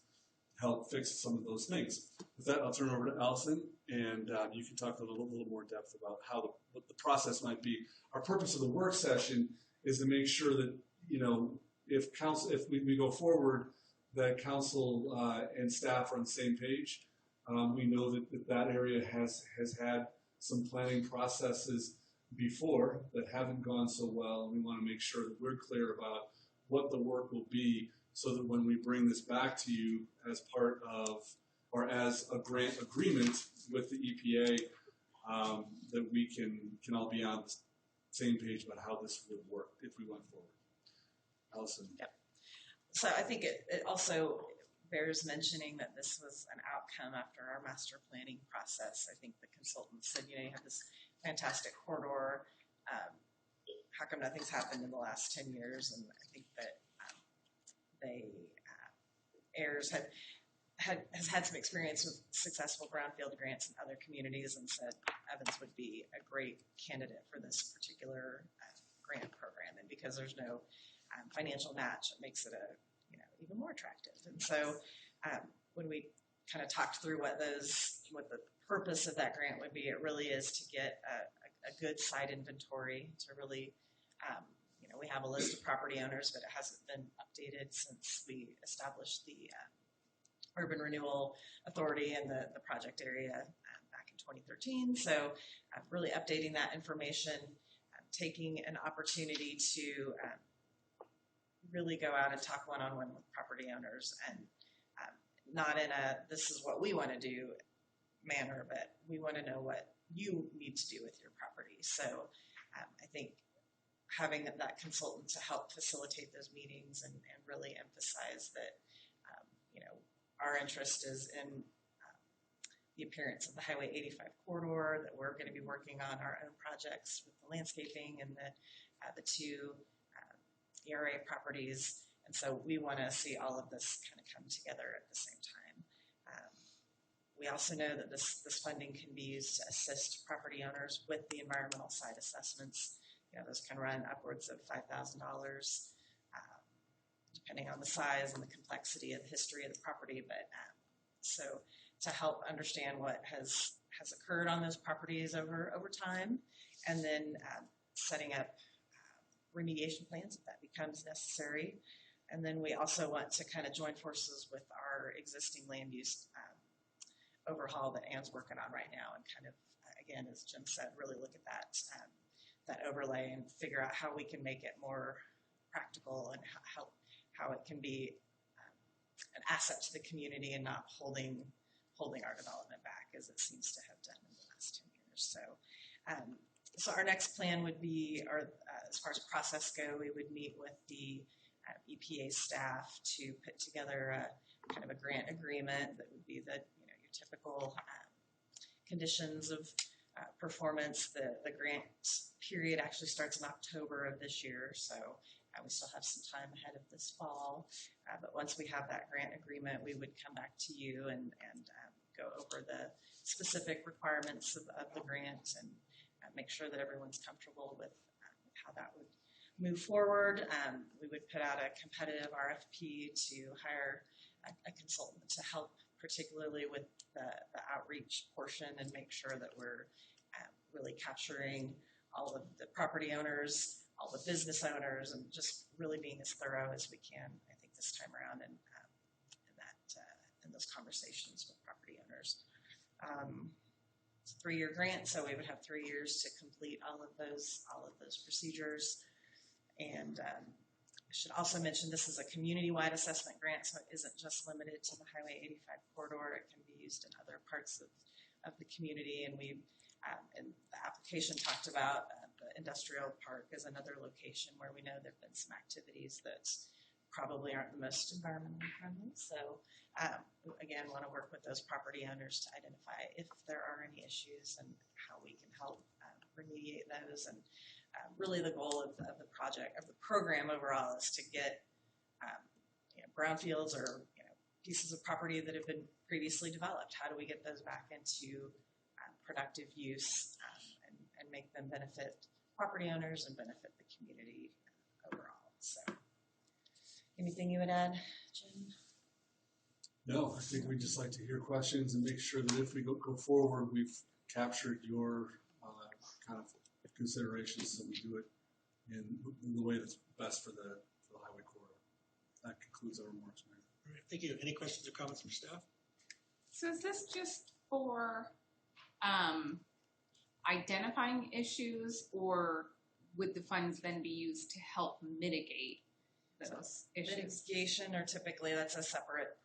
help fix some of those things. With that, I'll turn it over to Allison, and you can talk a little more depth about what the process might be. Our purpose of the work session is to make sure that, if we go forward, that council and staff are on the same page. We know that area has had some planning processes before that haven't gone so well, and we want to make sure that we're clear about what the work will be, so that when we bring this back to you as part of, or as a grant agreement with the EPA, that we can all be on the same page about how this would work if we went forward. Allison. Yep. So I think it also bears mentioning that this was an outcome after our master planning process. I think the consultants said, you have this fantastic corridor. How come nothing's happened in the last 10 years? And I think that AIRS has had some experience with successful brownfield grants in other communities, and said Evans would be a great candidate for this particular grant program. And because there's no financial match, it makes it even more attractive. And so when we kind of talked through what the purpose of that grant would be, it really is to get a good site inventory to really, we have a list of property owners, but it hasn't been updated since we established the Urban Renewal Authority in the project area back in 2013. So really updating that information, taking an opportunity to really go out and talk one-on-one with property owners, and not in a this is what we want to do manner, but we want to know what you need to do with your property. So I think having that consultant to help facilitate those meetings and really emphasize that, our interest is in the appearance of the Highway 85 corridor, that we're going to be working on our own projects with the landscaping and the two ERA properties. And so we want to see all of this kind of come together at the same time. We also know that this funding can be used to assist property owners with the environmental side assessments. Those can run upwards of $5,000, depending on the size and the complexity of the history of the property. But so to help understand what has occurred on those properties over time, and then setting up remediation plans if that becomes necessary. And then we also want to kind of join forces with our existing land use overhaul that Ann's working on right now, and kind of, again, as Jim said, really look at that overlay and figure out how we can make it more practical and how it can be an asset to the community and not holding our development back, as it seems to have done in the last 10 years. So our next plan would be, as far as process go, we would meet with the EPA staff to put together a kind of a grant agreement that would be your typical conditions of performance. The grant period actually starts in October of this year, so we still have some time ahead of this fall. But once we have that grant agreement, we would come back to you and go over the specific requirements of the grant and make sure that everyone's comfortable with how that would move forward. We would put out a competitive RFP to hire a consultant to help, particularly with the outreach portion, and make sure that we're really capturing all of the property owners, all the business owners, and just really being as thorough as we can, I think, this time around in those conversations with property owners. It's a 3-year grant, so we would have 3 years to complete all of those procedures. And I should also mention this is a community-wide assessment grant, so it isn't just limited to the Highway 85 corridor. It can be used in other parts of the community. And we, in the application, talked about the industrial park as another location where we know there have been some activities that probably aren't the most environmentally friendly. So again, want to work with those property owners to identify if there are any issues and how we can help remediate those. And really the goal of the project, of the program overall, is to get brownfields or pieces of property that have been previously developed. How do we get those back into productive use and make them benefit property owners and benefit the community overall? So anything you would add, Jim? No, I think we'd just like to hear questions and make sure that if we go forward, we've captured your kind of considerations, so we do it in the way that's best for the highway corridor. That concludes our remarks, Mayor. All right, thank you. Any questions or comments from staff? So is this just for identifying issues, or would the funds then be used to help mitigate those issues? Mitigation, or typically that's a separate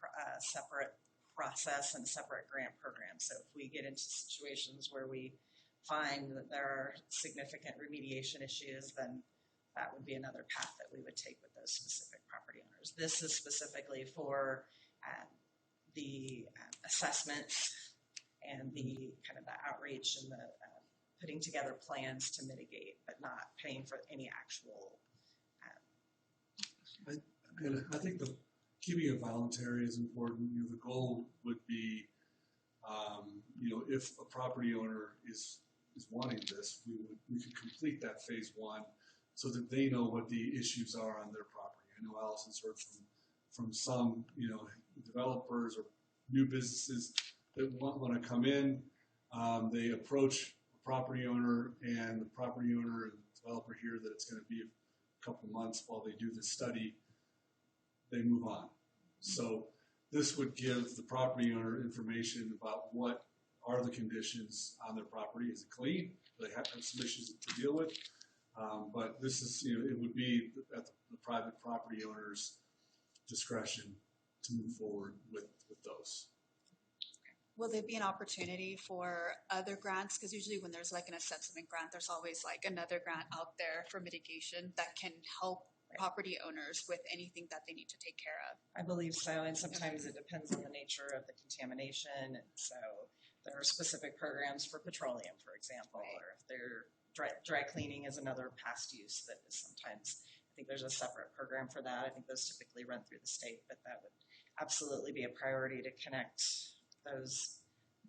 process and separate grant program. So if we get into situations where we find that there are significant remediation issues, then that would be another path that we would take with those specific property owners. This is specifically for the assessments and the kind of the outreach and the putting together plans to mitigate, but not paying for any actual. I think the keeping it voluntary is important. The goal would be, if a property owner is wanting this, we could complete that phase 1 so that they know what the issues are on their property. I know Allison's heard from some, developers or new businesses that want to come in. They approach a property owner, and the property owner and the developer hear that it's going to be a couple months while they do the study. They move on. So this would give the property owner information about what are the conditions on their property? Is it clean? Do they have some issues to deal with? But this is, it would be at the private property owner's discretion to move forward with those. Will there be an opportunity for other grants? Because usually when there's like an assessment grant, there's always like another grant out there for mitigation that can help property owners with anything that they need to take care of. I believe so, and sometimes it depends on the nature of the contamination. And so there are specific programs for petroleum, for example, or if they're dry cleaning is another past use that is sometimes, I think there's a separate program for that. I think those typically run through the state, but that would absolutely be a priority to connect those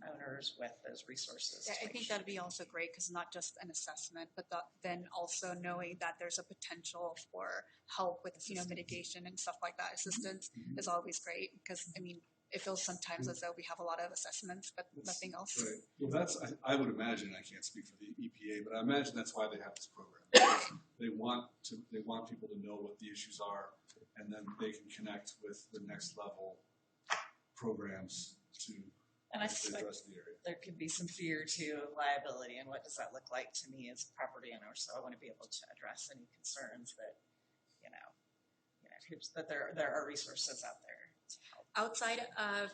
owners with those resources. Yeah, I think that'd be also great because not just an assessment, but then also knowing that there's a potential for help with mitigation and stuff like that. Assistance is always great because I mean it feels sometimes as though we have a lot of assessments but nothing else. Right. Well, that's I would imagine, I can't speak for the EPA, but I imagine that's why they have this program. They want people to know what the issues are, and then they can connect with the next level programs to And I suspect address the area. there could be some fear to liability and what does that look like to me as a property owner. So I want to be able to address any concerns that, that there are resources out there to help. Outside of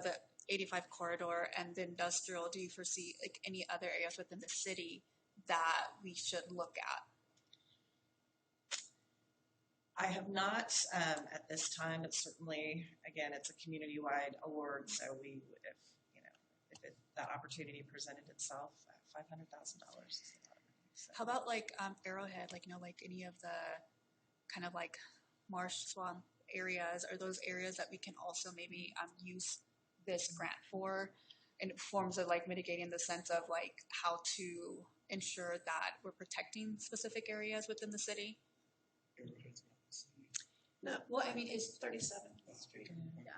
the 85 corridor and the industrial, do you foresee like any other areas within the city that we should look at? I have not at this time, but certainly, again, it's a community-wide award, so we would, if that opportunity presented itself, $500,000 is a lot of money. So. How about like Arrowhead, like any of the kind of like marsh swamp areas? Are those areas that we can also maybe use this grant for in forms of like mitigating the sense of like how to ensure that we're protecting specific areas within the city? No, well, I mean, is 37th Street. Yeah.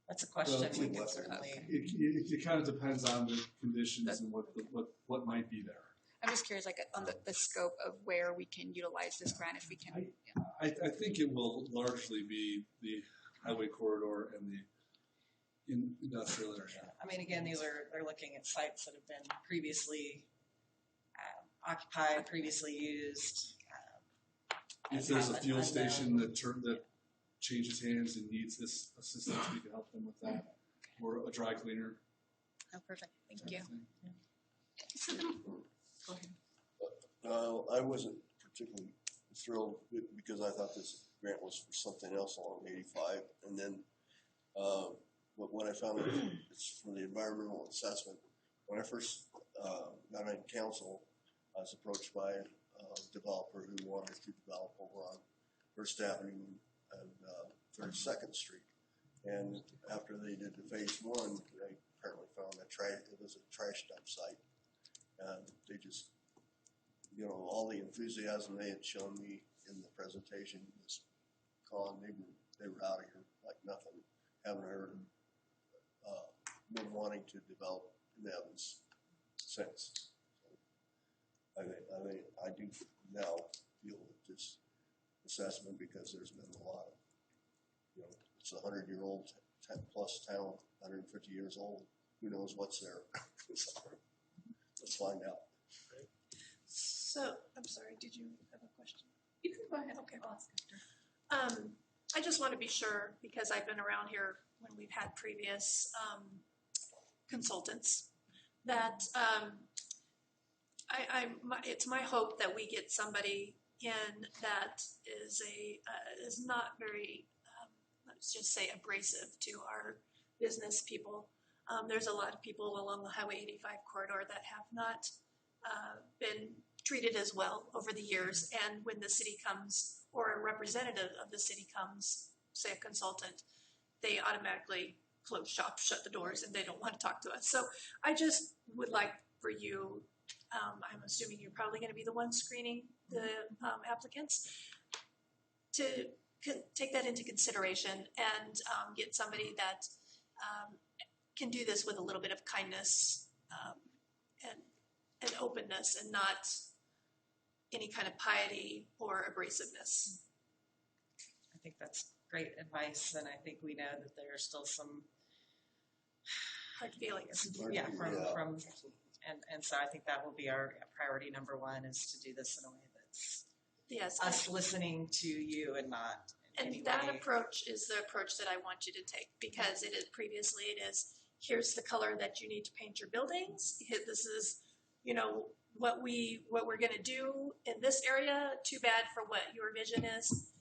That's a question Well, we can certainly. It kind of depends on the conditions and what might be there. I'm just curious, like on the scope of where we can utilize this grant, if we can. I think it will largely be the highway corridor and the industrial area. I mean, again, they're looking at sites that have been previously occupied, previously used. If there's a fuel station that changes hands and needs this assistance, we can help them with that, or a dry cleaner. Oh, perfect. Thank you. Go ahead. I wasn't particularly thrilled because I thought this grant was for something else along 85, and then when I found out it's for the environmental assessment, when I first got on council, I was approached by a developer who wanted to develop over on First Avenue and 32nd Street. And after they did the phase one, they apparently found it was a trash dump site. And they just, all the enthusiasm they had shown me in the presentation was gone. They were out of here like nothing. Haven't heard been wanting to develop in Evans since. I do now feel that this assessment, because there's been a lot of, it's a 100-year-old plus town, 150 years old. Who knows what's there? Let's find out. So, I'm sorry, did you have a question? You can go ahead. Okay, I'll ask after. I just want to be sure, because I've been around here when we've had previous consultants, that it's my hope that we get somebody in that is not very, let's just say, abrasive to our business people. There's a lot of people along the Highway 85 corridor that have not been treated as well over the years, and when the city comes, or a representative of the city comes, say a consultant, they automatically close shop, shut the doors, and they don't want to talk to us. So I just would like for you, I'm assuming you're probably going to be the one screening the applicants, to take that into consideration and get somebody that can do this with a little bit of kindness and openness, and not any kind of piety or abrasiveness. I think that's great advice, and I think we know that there are still some hard feelings. Yeah, Yeah. from, and so I think that will be our priority number one, is to do this in a way that's Yes. us listening to you and not in any And that way. approach is the approach that I want you to take, because it is previously it is, here's the color that you need to paint your buildings. This is, what we're gonna do in this area. Too bad for what your vision is.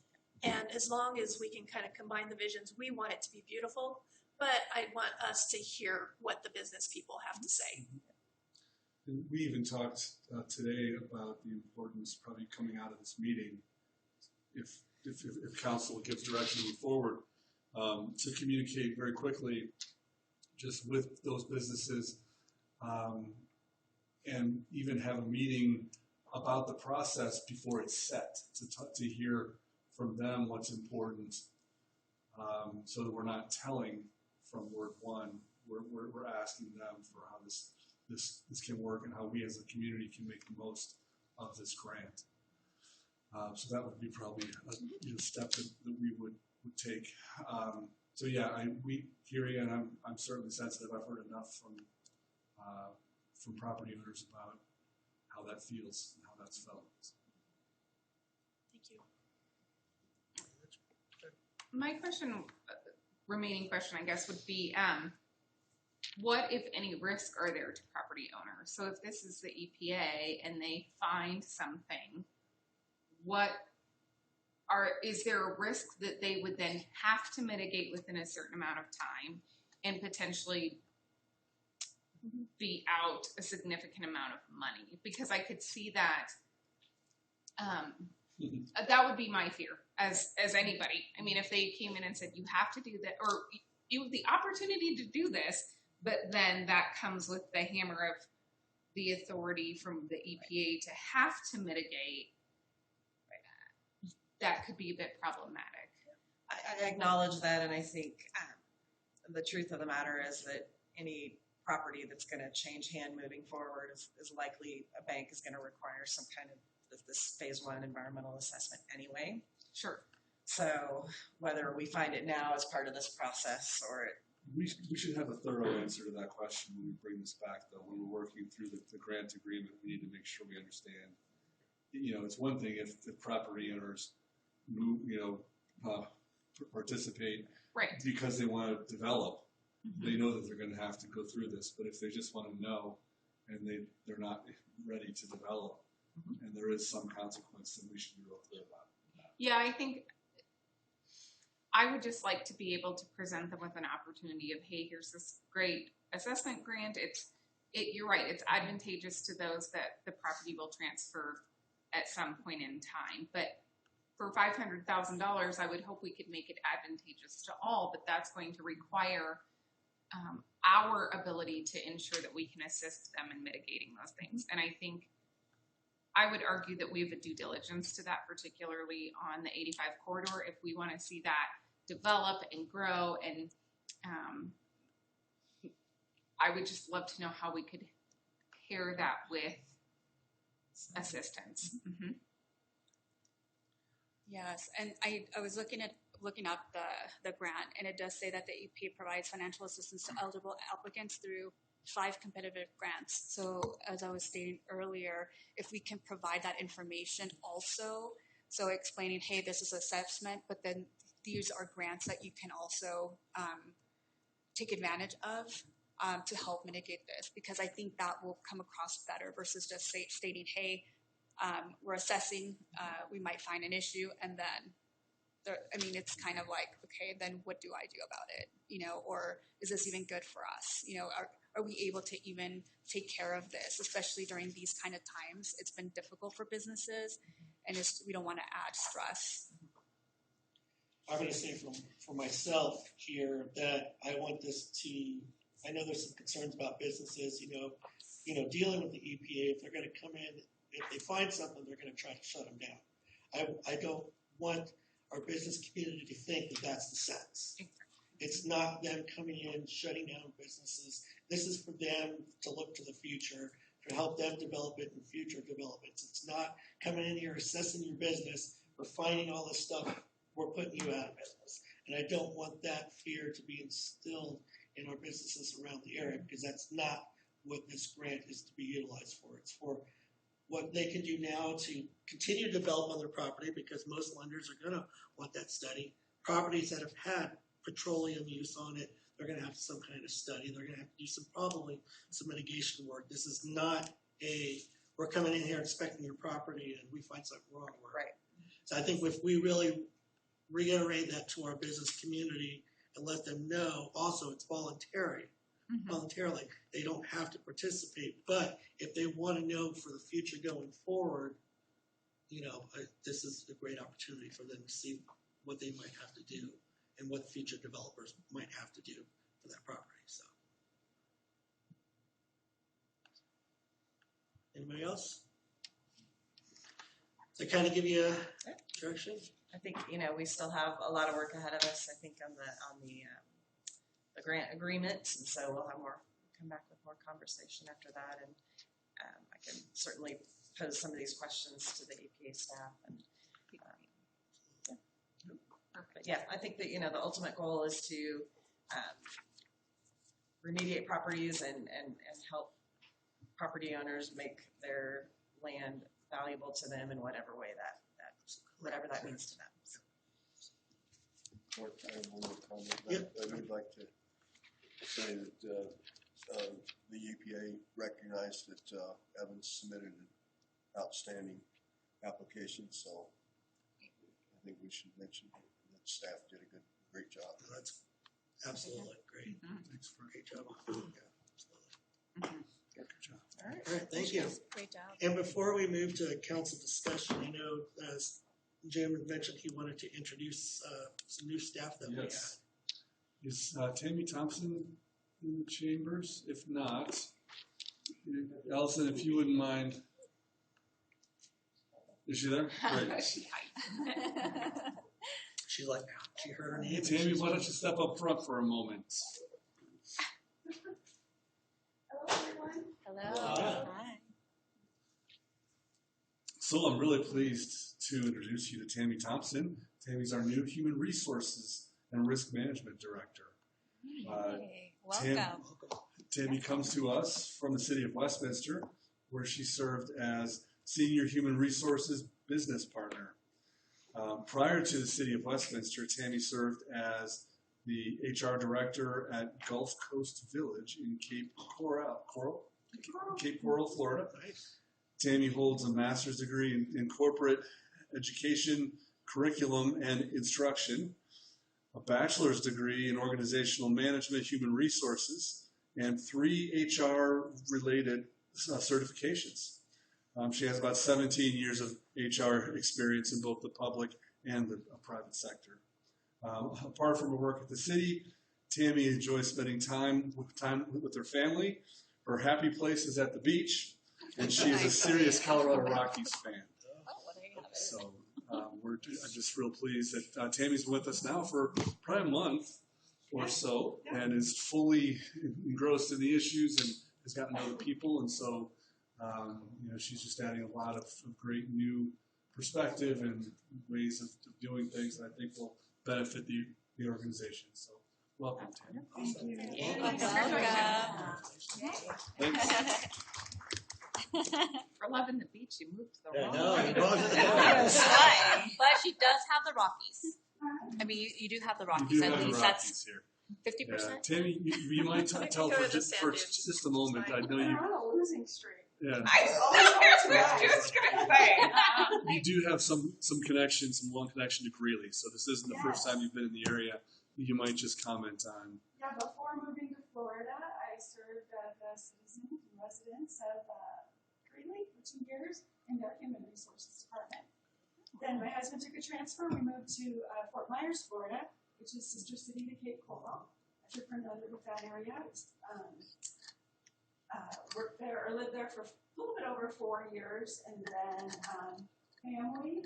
And as long as we can kind of combine the visions, we want it to be beautiful, but I want us to hear what the business people have to say. And we even talked today about the importance, probably coming out of this meeting, if council gives direction moving forward, to communicate very quickly just with those businesses, and even have a meeting about the process before it's set, to hear from them what's important, so that we're not telling from word one. We're asking them for how this can work and how we as a community can make the most of this grant. So that would be probably a step that we would take. So yeah, here again, I'm certainly sensitive. I've heard enough from property owners about how that feels and how that's felt. Thank you. My remaining question, I guess, would be, what, if any, risk are there to property owners? So if this is the EPA and they find something, is there a risk that they would then have to mitigate within a certain amount of time and potentially be out a significant amount of money? Because I could see that that would be my fear as anybody. I mean, if they came in and said, you have to do that, or you have the opportunity to do this, but then that comes with the hammer of the authority from the EPA to have to mitigate, that could be a bit problematic. I acknowledge that, and I think the truth of the matter is that any property that's going to change hand moving forward is likely a bank is going to require some kind of this phase one environmental assessment anyway. Sure. So whether we find it now as part of this process or We should have a thorough answer to that question when we bring this back, though. When we're working through the grant agreement, we need to make sure we understand. It's one thing if the property owners participate right because they want to develop. They know that they're going to have to go through this, but if they just want to know and they're not ready to develop, and there is some consequence, then we should be real clear about that. Yeah, I think I would just like to be able to present them with an opportunity of, hey, here's this great assessment grant. You're right, it's advantageous to those that the property will transfer at some point in time. But for $500,000, I would hope we could make it advantageous to all, but that's going to require our ability to ensure that we can assist them in mitigating those things. And I think I would argue that we have a due diligence to that, particularly on the 85 corridor. If we want to see that develop and grow, and I would just love to know how we could pair that with assistance. Mm-hmm. Yes, and I was looking up the grant, and it does say that the EPA provides financial assistance to eligible applicants through 5 competitive grants. So as I was stating earlier, if we can provide that information also, so explaining, hey, this is assessment, but then these are grants that you can also take advantage of to help mitigate this, because I think that will come across better versus just stating, hey, we're assessing, we might find an issue, and then it's kind of like, okay, then what do I do about it? Or is this even good for us? Are we able to even take care of this, especially during these kind of times? It's been difficult for businesses, and we don't want to add stress. I'm going to say for myself here that I want this to, I know there's some concerns about businesses, dealing with the EPA. If they're going to come in, if they find something, they're going to try to shut them down. I don't want our business community to think that that's the sense. It's not them coming in, shutting down businesses. This is for them to look to the future, to help them develop it in future developments. It's not coming in here, assessing your business, or finding all this stuff, we're putting you out of business. And I don't want that fear to be instilled and our businesses around the area, because that's not what this grant is to be utilized for. It's for what they can do now to continue to develop on their property, because most lenders are going to want that study. Properties that have had petroleum use on it, they're going to have some kind of study. They're going to have to do probably some mitigation work. This is not we're coming in here inspecting your property and we find something wrong. Right. So I think if we really reiterate that to our business community and let them know, also it's voluntarily. They don't have to participate, but if they want to know for the future going forward, this is a great opportunity for them to see what they might have to do and what future developers might have to do for that property. So, anybody else? Does that kind of give you a direction? I think, we still have a lot of work ahead of us, I think, on the grant agreements, and so we'll have come back with more conversation after that, and I can certainly pose some of these questions to the EPA staff. And but yeah, I think that the ultimate goal is to remediate properties and help property owners make their land valuable to them in whatever way whatever that means to them. Mark, I have one more comment. Yep. I would like to say that the EPA recognized that Evans submitted an outstanding application, so I think we should mention that staff did a great job. That's absolutely great. Thanks for Great job. good job. All right. All right, thank you. Great job. And before we move to council discussion, I know as Jim had mentioned, he wanted to introduce some new staff that we had. Yes. Is Tammy Thompson in the chambers? If not, Allison, if you wouldn't mind. Is she there? Great. She heard her name. Tammy, why don't you step up front for a moment? Hello, everyone. Hello. Hi. So I'm really pleased to introduce you to Tammy Thompson. Tammy's our new Human Resources and Risk Management Director. Hey, welcome. Tammy comes to us from the city of Westminster, where she served as Senior Human Resources Business Partner. Prior to the city of Westminster, Tammy served as the HR Director at Gulf Coast Village in Cape Coral, Florida. Tammy holds a master's degree in corporate education, curriculum, and instruction, a bachelor's degree in organizational management, human resources, and 3 HR-related certifications. She has about 17 years of HR experience in both the public and the private sector. Apart from her work at the city, Tammy enjoys spending time with her family. Her happy place is at the beach, and she is a serious Colorado Rockies fan. So I'm just real pleased that Tammy's with us now for probably a month or so, and is fully engrossed in the issues and has gotten to know the people, and so she's just adding a lot of great new perspective and ways of doing things that I think will benefit the organization. So welcome, Tammy. Thanks. For loving the beach, you moved to the I wrong know, way. you brought it up. But she does have the Rockies. I mean, you do have the You Rockies. do At have the least Rockies here. that's 50%. Yeah. Tammy, you might tell for just a moment. I know you. on a losing streak. Yeah. I was just gonna say. You do have some connections, some long connection to Greeley. So this isn't the first time you've been in the area. You might just comment on. Yeah, before moving to Florida, I served as a citizen and resident of Greeley for 2 years in their human resources department. Then my husband took a transfer. We moved to Fort Myers, Florida, which is sister city to Cape Coral. If you're familiar with that area, worked there or lived there for a little bit over 4 years, and then family.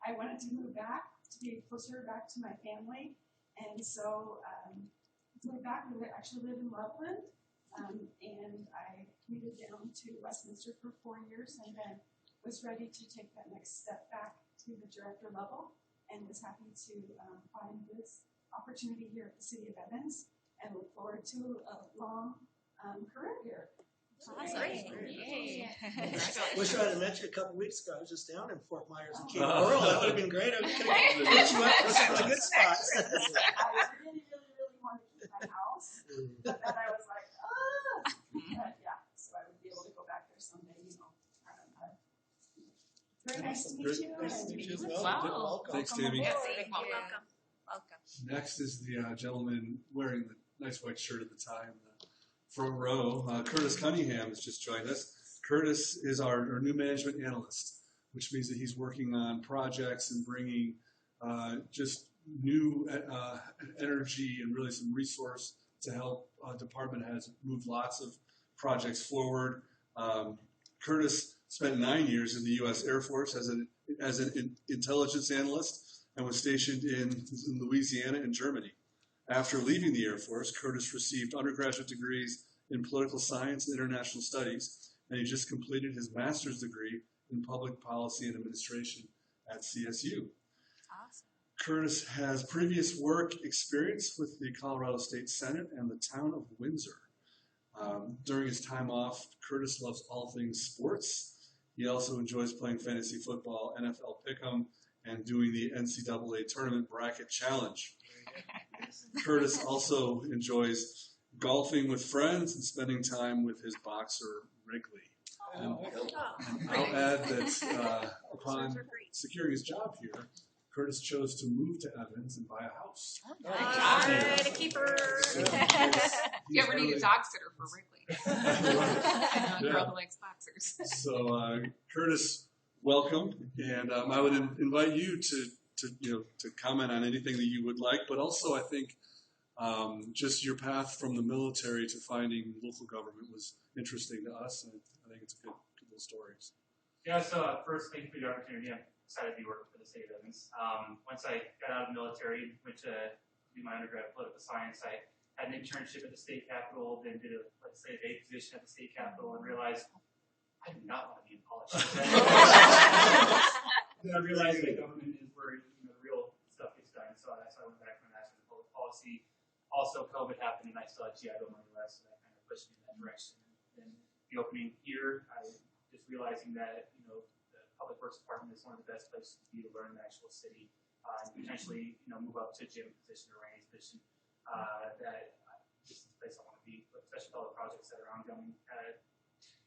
I wanted to move back to be closer back to my family, and so moved back. We actually live in Loveland, and I commuted down to Westminster for 4 years, and then was ready to take that next step back to the director level, and was happy to find this opportunity here at the City of Evans. and look forward to a long career here. Awesome. Yay. Wish I had met you a couple weeks ago. I was just down in Fort Myers and Cape Coral. That would have been great. I could have put you up for some of the good spots. I really wanted to keep my house, but then I was like, But yeah, so I would be able to go back there someday, Very nice to meet you. Nice to meet you as well. Wow. Thanks, Tammy. Welcome. Next is the gentleman wearing the nice white shirt at the tie in the front row. Curtis Cunningham has just joined us. Curtis is our new management analyst, which means that he's working on projects and bringing just new energy and really some resource to help department heads move lots of projects forward. Curtis spent 9 years in the U.S. Air Force as an intelligence analyst and was stationed in Louisiana and Germany. After leaving the Air Force, Curtis received undergraduate degrees in political science and international studies, and he just completed his master's degree in public policy and administration at CSU. Awesome. Curtis has previous work experience with the Colorado State Senate and the town of Windsor. During his time off, Curtis loves all things sports. He also enjoys playing fantasy football, NFL Pick'em, and doing the NCAA Tournament Bracket Challenge. Curtis also enjoys golfing with friends and spending time with his boxer, Wrigley. And I'll add that upon securing his job here, Curtis chose to move to Evans and buy a house. All right, a keeper. You ever need a dog sitter for Wrigley? I know a girl who likes boxers. So, Curtis, welcome, and I would invite you to comment on anything that you would like, but also I think just your path from the military to finding local government was interesting to us, and I think it's a good little stories. Yeah, so first, thank you for the opportunity. I'm excited to be working for the city of Evans. Once I got out of the military, went to do my undergrad in political science, I had an internship at the state capitol, then did a legislative aid position at the state capitol, and realized I do not want to be in politics. Then I realized that government is where the real stuff gets done. So that's why I went back for a master's in public policy. Also, COVID happened, and I still had GI Bill money left, so that kind of pushed me in that direction. And then the opening here, I just realizing that the public works department is one of the best places to be to learn the actual city, and potentially move up to Jim position or Randy's position. This is the place I want to be, especially with all the projects that are ongoing.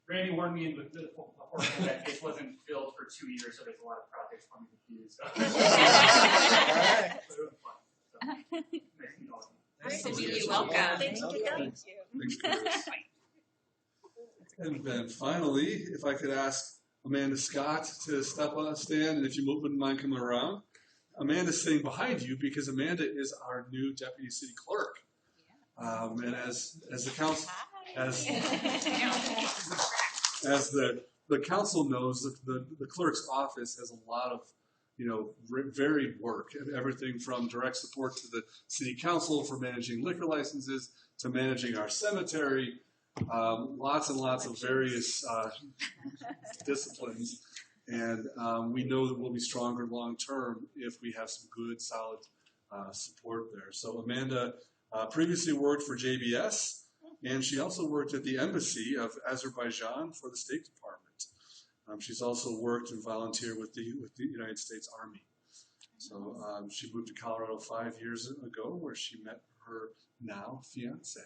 Randy warned me with the portion that this wasn't filled for 2 years, so there's a lot of projects for me to do. So. Nice to meet you. Welcome. Thank you. And then finally, if I could ask Amanda Scott to step on a stand, and if you wouldn't mind coming around. Amanda's sitting behind you because Amanda is our new deputy city clerk. And as the council, as the council knows, the clerk's office has a lot of varied work, everything from direct support to the city council for managing liquor licenses to managing our cemetery, lots and lots of various disciplines. And we know that we'll be stronger long term if we have some good, solid support there. So Amanda previously worked for JBS, and she also worked at the Embassy of Azerbaijan for the State Department. She's also worked and volunteered with the United States Army. So she moved to Colorado 5 years ago, where she met her now fiance.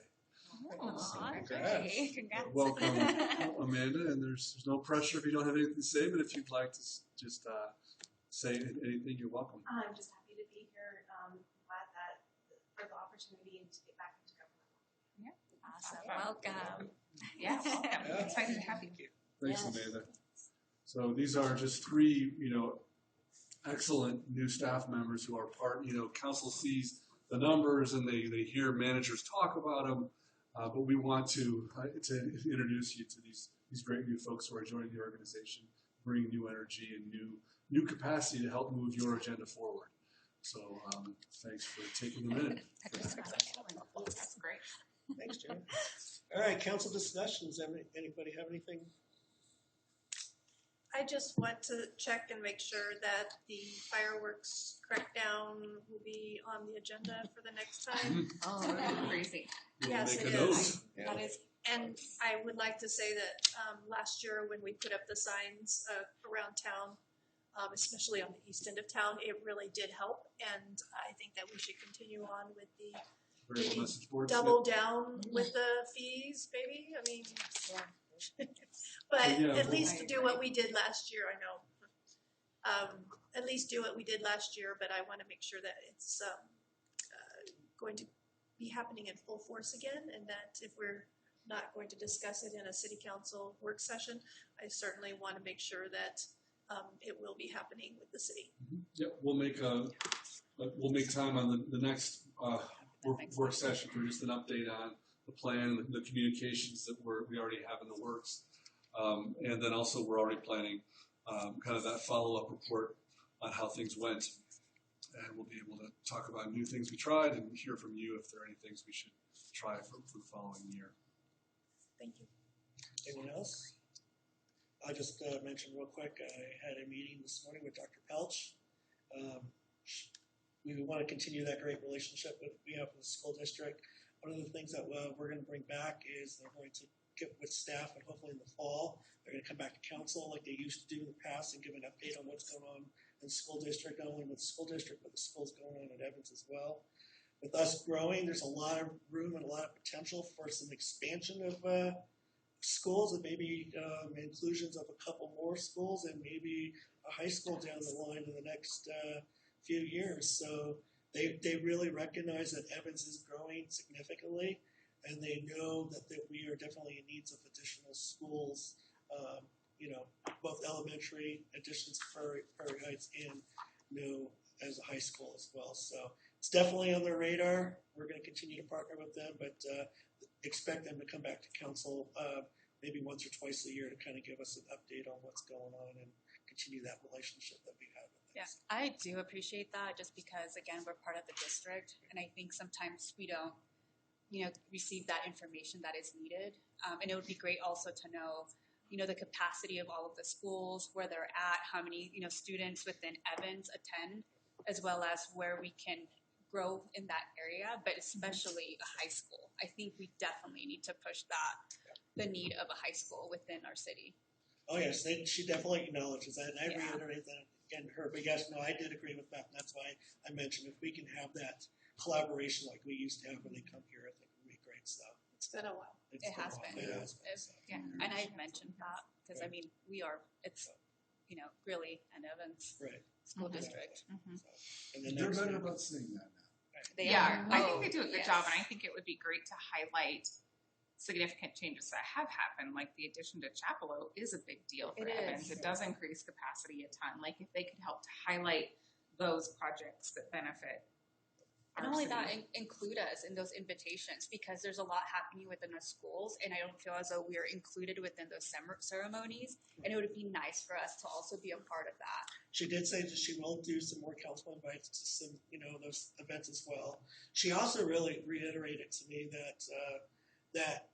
Great. Congrats. Welcome, Amanda, and there's no pressure if you don't have anything to say, but if you'd like to just say anything, you're welcome. I'm just happy to be here. Glad that for the opportunity to get back into government. Yeah. Awesome. Welcome. Yeah, welcome. Excited to have you. Thanks, Amanda. So these are just three, excellent new staff members who are part, council sees the numbers and they hear managers talk about them. But we want to introduce you to these great new folks who are joining the organization, bringing new energy and new capacity to help move your agenda forward. So thanks for taking the minute. That's great. Thanks, Jerry. All right, council discussions. Anybody have anything? I just want to check and make sure that the fireworks crackdown will be on the agenda for the next time. Oh, that's crazy. Yes, Make it a note. is. That is, And I would like to say that last year when we put up the signs around town, especially on the east end of town, it really did help. And I think that we should continue on with the Very well message boards. double down with the fees, maybe. I mean, but Yeah, at well- least do what we did last year. I know. At least do what we did last year, but I want to make sure that it's going to be happening in full force again, and that if we're not going to discuss it in a city council work session, I certainly want to make sure that it will be happening with the city. Yep, we'll make time on the next work session for just an update on the plan, the communications that we already have in the works. And then also we're already planning kind of that follow-up report on how things went. And we'll be able to talk about new things we tried and hear from you if there are any things we should try for the following year. Thank you. Anyone else? I'll just mention real quick, I had a meeting this morning with Dr. Pelch. We want to continue that great relationship that we have with the school district. One of the things that we're going to bring back is they're going to get with staff, and hopefully in the fall, they're going to come back to council like they used to do in the past and give an update on what's going on in the school district, not only with the school district, but the schools going on at Evans as well. With us growing, there's a lot of room and a lot of potential for some expansion of schools, and maybe inclusions of a couple more schools and maybe a high school down the line in the next few years. So they really recognize that Evans is growing significantly, and they know that we are definitely in needs of additional schools, both elementary additions to Prairie Heights and as a high school as well. So it's definitely on their radar. We're going to continue to partner with them, but expect them to come back to council maybe once or twice a year to kind of give us an update on what's going on and continue that relationship that we have with them. yeah, I do appreciate that just because, again, we're part of the district. And I think sometimes we don't, receive that information that is needed. And it would be great also to know, the capacity of all of the schools, where they're at, how many, students within Evans attend, as well as where we can grow in that area, but especially a high school. I think we definitely need to push the need of a high school within our city. Oh, yes, she definitely acknowledges that, and I reiterate that again to her. But yes, no, I did agree with that, and that's why I mentioned if we can have that collaboration like we used to have when they come here, I think it would be great stuff. It's been a while. It has been. Yeah, and I mentioned that because I mean it's really an Evans school district. And then They're better about saying that now. They are. are. I think they do a good Yes. job, and I think it would be great to highlight significant changes that have happened, like the addition to Chapelo is a big deal for It Evans. is. It does increase capacity a ton. Like if they could help to highlight those projects that benefit. Not our only city. that, include us in those invitations because there's a lot happening within the schools, and I don't feel as though we are included within those ceremonies. And it would be nice for us to also be a part of that. She did say that she will do some more council invites to some, those events as well. She also really reiterated to me that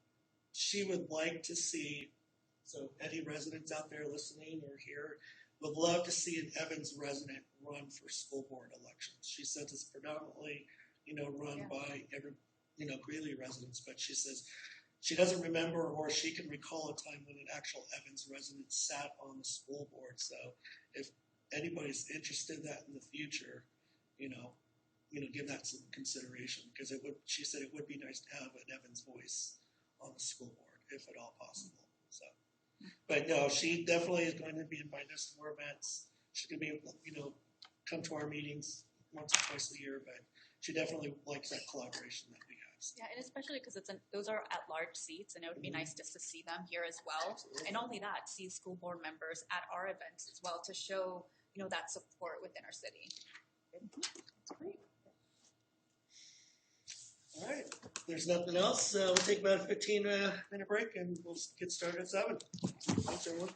she would like to see, so any residents out there listening or here, would love to see an Evans resident run for school board elections. She says it's predominantly, run by Greeley residents, but she says she doesn't remember or she can recall a time when an actual Evans resident sat on the school board. So if anybody's interested in that in the future, give that some consideration because she said it would be nice to have an Evans voice on the school board if at all possible. So. But no, she definitely is going to be inviting us to more events. She's going to be, come to our meetings once or twice a year. But she definitely likes that collaboration that we have. So. Yeah, and especially because those are at-large seats, and it would be nice just to see them here as well. Absolutely. And only that, see school board members at our events as well to show, that support within our city. Great. All right. If there's nothing else, we'll take about a 15-minute break and we'll get started at 7. Thanks, everyone.